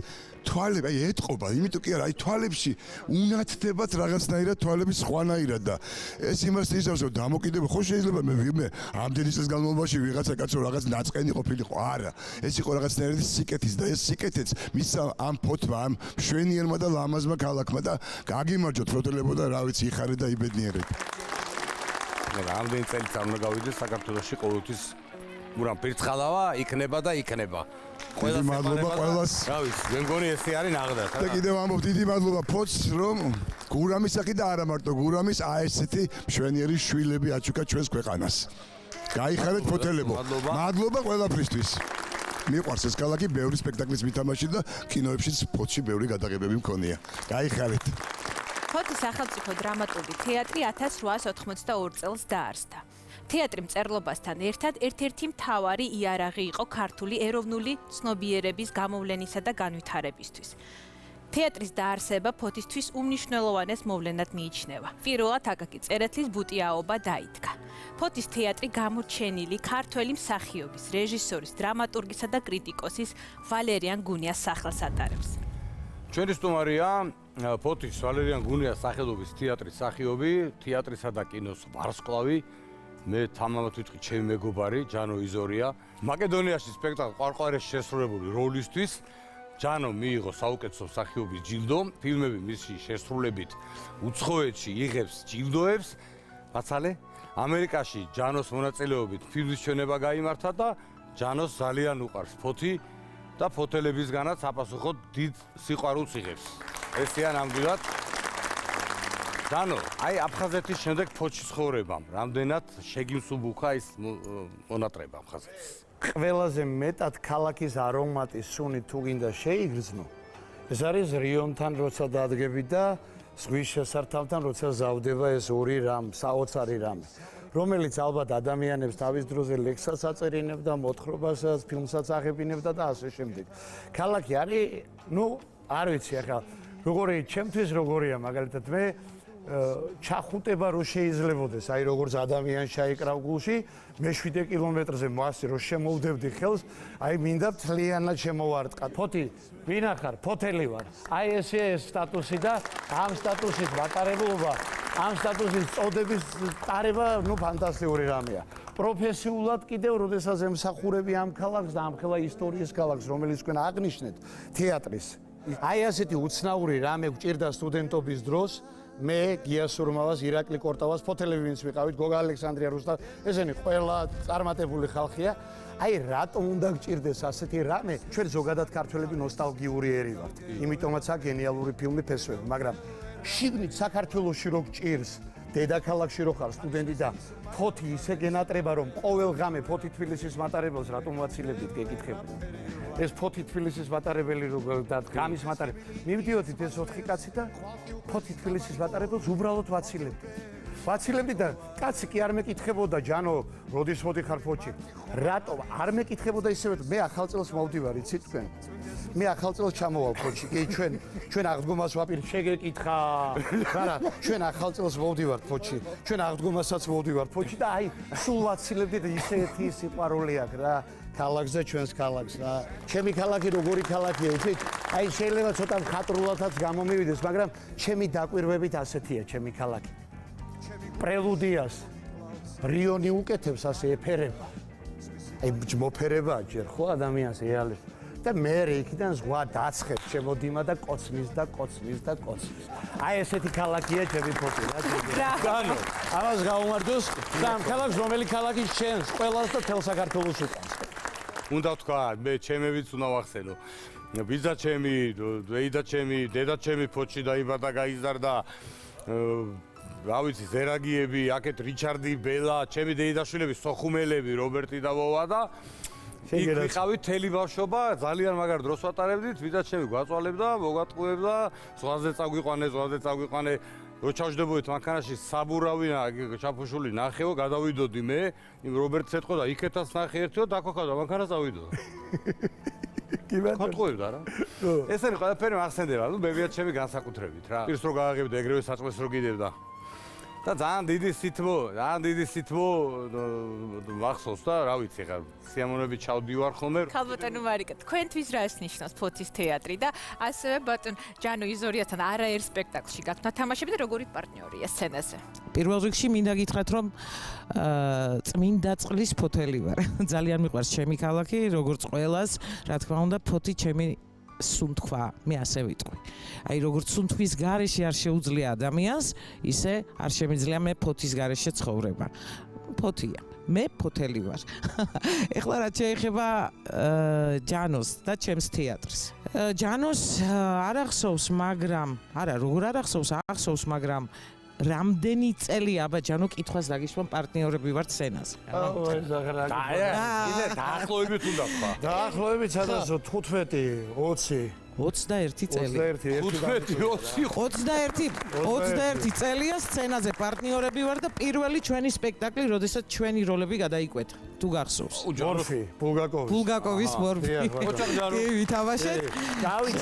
Speaker 22: თვალები აი ეთყობა, იმიტომ კი არა, აი თვალებში უნათდებათ რაღაცნაირად თვალების ხვანაირად და ეს იმას ნიშნავს რომ დამოკიდებული ხო შეიძლება მე ვინმე ამდენი წელს განმავლობაში ვიღაცა კაცო რაღაც ნაწყენი ყოფილიყო, არა, ეს იყო რაღაცნაირად სიკეთის და ეს სიკეთეც მისცა ამ ფოთმა, ამ მშვენიერმა და ლამაზმა ქალაქმა და გაგიმარჯოთ ფროტელებო და რა ვიცი იხარე და იბედნიერეთ.
Speaker 2: რამდენი წელიც არ უნდა გავიდეს საქართველოში ყოველთვის გურამ ფირცხალავა იქნება და იქნება.
Speaker 22: დიდი მადლობა ყველას.
Speaker 2: რა ვიცი, მე მგონი ესე არის ნაღდათ.
Speaker 22: და კიდევ ამბობ დიდი მადლობა ფოთს, რომ გურამის სახით და არა მარტო გურამის, აი ესეთი მშვენიერი შვილები აჩუქა ჩვენს ქვეყანას. გაიხარეთ ფოთელებო. მადლობა ყველაფრისთვის. მიყვარს ეს ქალაქი, ბევრი სპექტაკლის მითამაში და კინოებშიც ფოთში ბევრი გადაღებები მქონია. გაიხარეთ.
Speaker 1: ფოთის სახელმწიფო დრამატული თეატრი 1882 წელს დაარსდა. თეატრი მწერლობასთან ერთად ერთ-ერთი მთავარი იარაღი იყო ქართული ეროვნული ცნობიერების გამოვლენისა და განვითარებისთვის. თეატრის დაარსება ფოთისთვის უმნიშვნელოვანეს მოვლენად მიიჩნევა. პირველად აკაკი წერეთლის ბუტიაობა დაიდგა. ფოთის თეატრი გამორჩენილი ქართველი მსახიობის, რეჟისორის, დრამატურგისა და კრიტიკოსის ვალერიან გუნიას სახელს ატარებს.
Speaker 2: ჩვენი სტუმარია ფოთის ვალერიან გუნიას სახელობის თეატრის მსახიობი, თეატრისა და კინოს ვარსკვლავი. მე თამამად ვიტყვი ჩემი მეგობარი ჯანო იზორია. მაკედონიაში სპექტაკლ ყვარყვარეს შესრულებული როლისთვის ჯანო მიიღო საუკეთესო მსახიობის ჯილდო, ფილმები მისი შესრულებით უცხოეთში იღებს ჯილდოებს. მაცალე, ამერიკაში ჯანოს მონაწილეობით ფილმის ჩვენება გაიმართა და ჯანოს ძალიან უყვარს ფოთი და ფოთელებისგანაც აპასუხოდ დიდ სიყვარულს იღებს. ესეა ნამდვილად. ჯანო, აი აფხაზეთის შემდეგ ფოთში ცხოვრებამ, რამდენად შეგიმსუბუქა ის მონატრება აფხაზეთის?
Speaker 5: ყველაზე მეტად ქალაქის არომატი სუნი თუ გინდა შეიგრძნო, ეს არის რიონთან როცა დადგები და ზღვის შესართავთან როცა ზავდება ეს ორი რამ, საოცარი რამე, რომელიც ალბათ ადამიანებს თავის დროზე ლექსსაც აწერინებდა, მოთხრობასაც, ფილმსაც აღებინებდა და ასე შემდეგ. ქალაქი არის, არ ვიცი ახლა, როგორი ჩემთვის როგორია მაგალითად მე ჩახუტება რო შეიძლებოდეს, აი როგორც ადამიანი ჩაიკრავ გულში, მე 7 კილომეტრზე მასე რო შემოვდებდი ხელს, აი მინდა მთლიანად შემოვარტყა. ფოთი, ვინ ახარ? ფოთელი ვარ. აი ესე სტატუსი და ამ სტატუსის მატარებლობა, ამ სტატუსის წოდების ტარება, ფანტასტიკური რამეა. პროფესიულად კიდევ როდესაც ემსახურები ამ ქალაქს და ამ ხელა ისტორიის ქალაქს, რომელიც თქვენ აღნიშნეთ, თეატრის. აი ასეთი უცნაური რამე გვჭირდა სტუდენტობის დროს. მე გია სურმავას, ირაკლი კორტავას, ფოთელები ვინც ვიყავით, გოგა ალექსანდრია რუსტა, ესენი ყველა წარმატებული ხალხია. აი რატომ უნდა გჭირდეს ასეთი რამე? ჩვენ ზოგადად ქართველები ნოსტალგიური ერი ვართ. იმიტომაც აქვს გენიალური ფილმი ფესვები, მაგრამ შიგნით საქართველოში რო გჭირს, დედაქალაქში რო ხარ სტუდენტი და ფოთი ისე გენატრება, რომ ყოველ ღამე ფოთი თბილისის მატარებელს რატომ ვაცილებდით გეკითხებული. ეს ფოთი თბილისის მატარებელი და ღამის მატარებელი. მივდიოდით ეს 4 კაცი და ფოთი თბილისის მატარებელს უბრალოდ ვაცილებდი და კაცი კი არ მეკითხებოდა ჯანო, როდის მოდიხარ ფოთში? რატომ არ მეკითხებოდა ისევე მე ახალ წელს მოვდივარ, იცით თქვენ? მე ახალ წელს ჩამოვალ ფოთში. კი ჩვენ აღდგომას ვაპირ შეგეკითხა. არა, ჩვენ ახალ წელს მოვდივართ ფოთში. ჩვენ აღდგომასაც მოვდივართ ფოთში და აი სულ ვაცილებდი და ისეთი სიყვარული აქვს რა. ქალაქზე ჩვენს ქალაქს რა. ჩემი ქალაქი როგორი ქალაქია, იცით? აი შეიძლება ცოტა მხატვრულადაც გამომივიდეს, მაგრამ ჩემი დაკვირვებით ასეთია ჩემი ქალაქი. პრელუდიას რიონი უკეთებს ასე ეფერება. აი მოფერება ჯერ ხო ადამიანს ეალებს და მე იქიდან ზღვა დაცხებს შემოდიმა და კოცნის და კოცნის და კოცნის. აი ესეთი ქალაქია ჩემი ფოთი რა. განო, ამას გაუმარჯოს და ამ ქალაქს რომელი ქალაქი შენს ყველას და თელ საქართველოს უკანს.
Speaker 2: უნდა თქვა, მე ჩემებიც უნდა ვახსენო. ბიძა ჩემი, დეიდა ჩემი, დედა ჩემი ფოთში დაიბადა, გაიზარდა. რა ვიცი, ზერაგიები, აქეთ რიჩარდი, ბელა, ჩემი დეიდაშვილები, სოხუმელები, რობერტი და ვოვა და იქ ვიყავით თელი ბავშვობა, ძალიან მაგარ დროს ვატარებდით, ბიძა ჩემი გვაწვალებდა, მოგატყუებდა, ზღვაზე წაგვიყვანე, რო ჩავждებოდით მანქანაში საბურავინა ჩაფუშული ნახეო, გადავიდოდი მე, იმ რობერტს ეთყო და იქეთაც ნახე ერთიო, დაქოქავდა მანქანას ავიდო. კი ბატონო. ხოტყუებდა რა. ესენი ყველაფერი მახსენდება, მევიათ ჩემი განსაკუთრებით რა. პირს რო გააღებდა, ეგრევე საწყლეს რო გიდევდა. და ძალიან დიდი სითბო მახსოვს და რა ვიცი ხა სიამოვნებით ჩავდივარ ხოლმე.
Speaker 1: ქალბატონო მარიკა, თქვენთვის რა ნიშნავს ფოთის თეატრი და ასევე ბატონ ჯანო იზორიასთან არაერთ სპექტაკლში გაქვთ თამაშები და როგორი პარტნიორია სცენაზე?
Speaker 15: პირველ რიგში მინდა გითხრათ, რომ წმინდა წყლის ფოთელი ვარ. ძალიან მიყვარს ჩემი ქალაქი, როგორც ყველას, რა თქმა უნდა, ფოთი ჩემი სუნთქვა, მე ასე ვიტყვი. აი როგორც სუნთქვის გარეშე არ შეუძლია ადამიანს, ისე არ შემიძლია მე ფოთის გარეშე ცხოვრება. ფოთია, მე ფოთელი ვარ. ეხლა რაც შეეხება ჯანოს და ჩემს თეატრს. ჯანოს არ ახსოვს, მაგრამ არა, როგორ არ ახსოვს, ახსოვს, მაგრამ
Speaker 6: რამდენი წელი აბაჯანო კითხვას დაგიშვა პარტნიორები ვართ სცენაზე.
Speaker 2: ისე დაახლოებით უნდა თქვა.
Speaker 5: დაახლოებით სადაზო 15, 20
Speaker 6: 21 წელი. 21 წელია სცენაზე პარტნიორები ვარ და პირველი ჩვენი სპექტაკლი, როდესაც ჩვენი როლები გადაიკვეთა. თუ გახსოვს.
Speaker 5: მორფი, ბულგაკოვის.
Speaker 6: ბულგაკოვის მორფი. კი, ვითავაშეთ.
Speaker 5: დავით.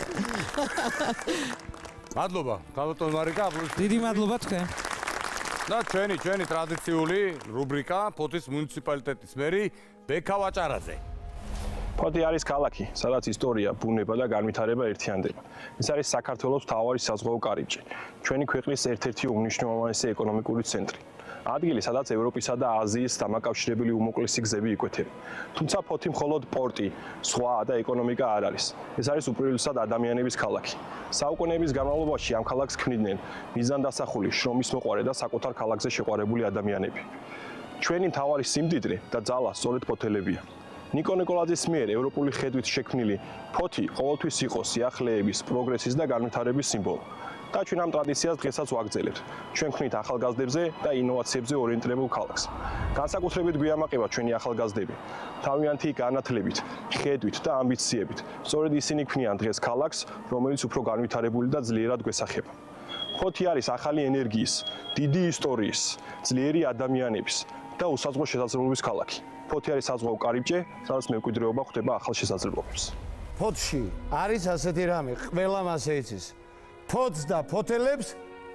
Speaker 2: მადლობა, გალოტონ მარიკა.
Speaker 6: დიდი მადლობა თქვენ.
Speaker 2: და ჩვენი ტრადიციული რუბრიკა ფოთის მუნიციპალიტეტის მერი ბექა ვაჭარაძე.
Speaker 7: ფოთი არის ქალაქი, სადაც ისტორია, ბუნება და განვითარება ერთიანდება. ეს არის საქართველოს მთავარი საზღვაო კარიბჭე, ჩვენი ქვეყნის ერთ-ერთი უმნიშვნელოვანესი ეკონომიკური ცენტრი. ადგილი, სადაც ევროპისა და აზიის დამაკავშირებელი უმოკლესი გზები იკვეთება. თუმცა ფოთი მხოლოდ პორტი, ზღვა და ეკონომიკა არ არის. ეს არის უპირველესად ადამიანების ქალაქი. საუკუნეების განმავლობაში ამ ქალაქს ქმნიდნენ მიზანდასახული, შრომის მოყვარე და საკუთარ ქალაქზე შეყვარებული ადამიანები. ჩვენი მთავარი სიმდიდრე და ძალა სწორედ ფოთელებია. ნიკო ნიკოლაძის მიერ ევროპული ხედვით შექმნილი ფოთი ყოველთვის იყო სიახლეების, პროგრესის და განვითარების სიმბოლო. და ჩვენ ამ ტრადიციას დღესაც ვაგრძელებთ. ჩვენ ქმნით ახალგაზრდებზე და ინოვაციებზე ორიენტირებულ ქალაქს. განსაკუთრებით გვიამაყება ჩვენი ახალგაზრდები. თავიანთი განათლებით, ხედვით და ამბიციებით. სწორედ ისინი ქმნიან დღეს ქალაქს, რომელიც უფრო განვითარებული და ძლიერად გვესახება. ფოთი არის ახალი ენერგიის, დიდი ისტორიის, ძლიერი ადამიანების და უსაზღვრო შესაძლებლობის ქალაქი. ფოთი არის საზღვაო კარიბჭე, სადაც მემკვიდრეობა ხვდება ახალ შესაძლებლობებს.
Speaker 5: ფოთში არის ასეთი რამე, ყველა მასე იცის. ფოთს და ფოთელებს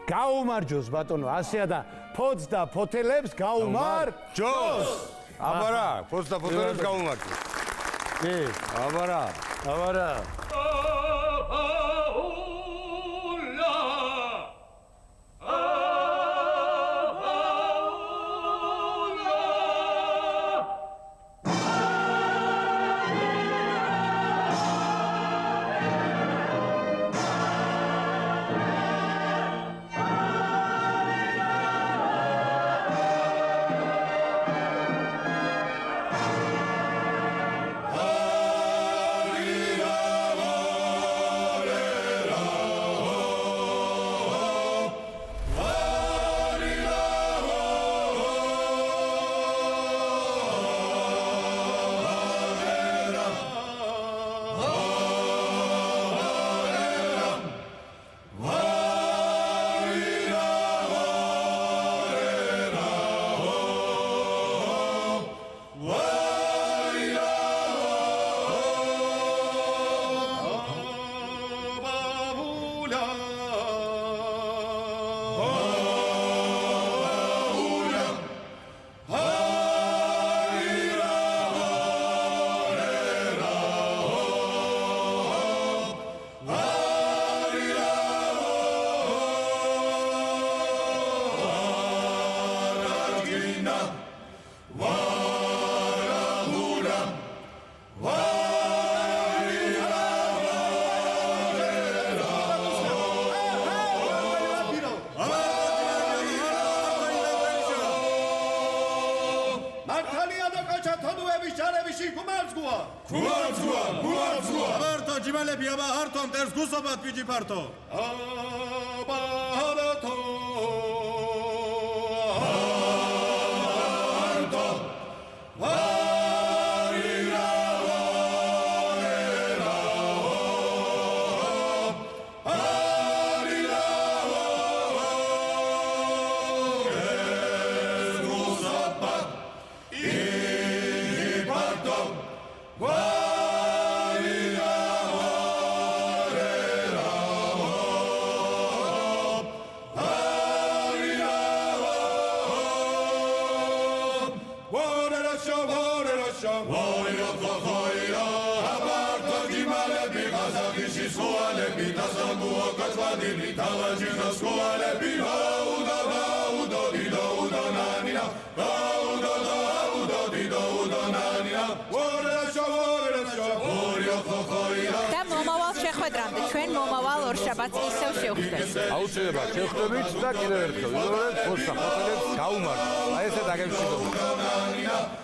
Speaker 5: გაუმარჯოს ბატონო, ასეა და ფოთს და ფოთელებს გაუმარჯოს.
Speaker 2: აბარა, ფოთს და ფოთელებს გაუმარჯოს.
Speaker 5: კი,
Speaker 2: აბარა.
Speaker 1: და მომავალ შეხვედრამდე ჩვენ მომავალ ორშაბათს ისევ შევხვდებით.
Speaker 2: აუცილებლად შევხვდებით და კიდევ ერთხელ ვიმეორებთ ფოთს და ფოთელებს გაუმარჯოს. აი ესე დაგემშვიდობთ.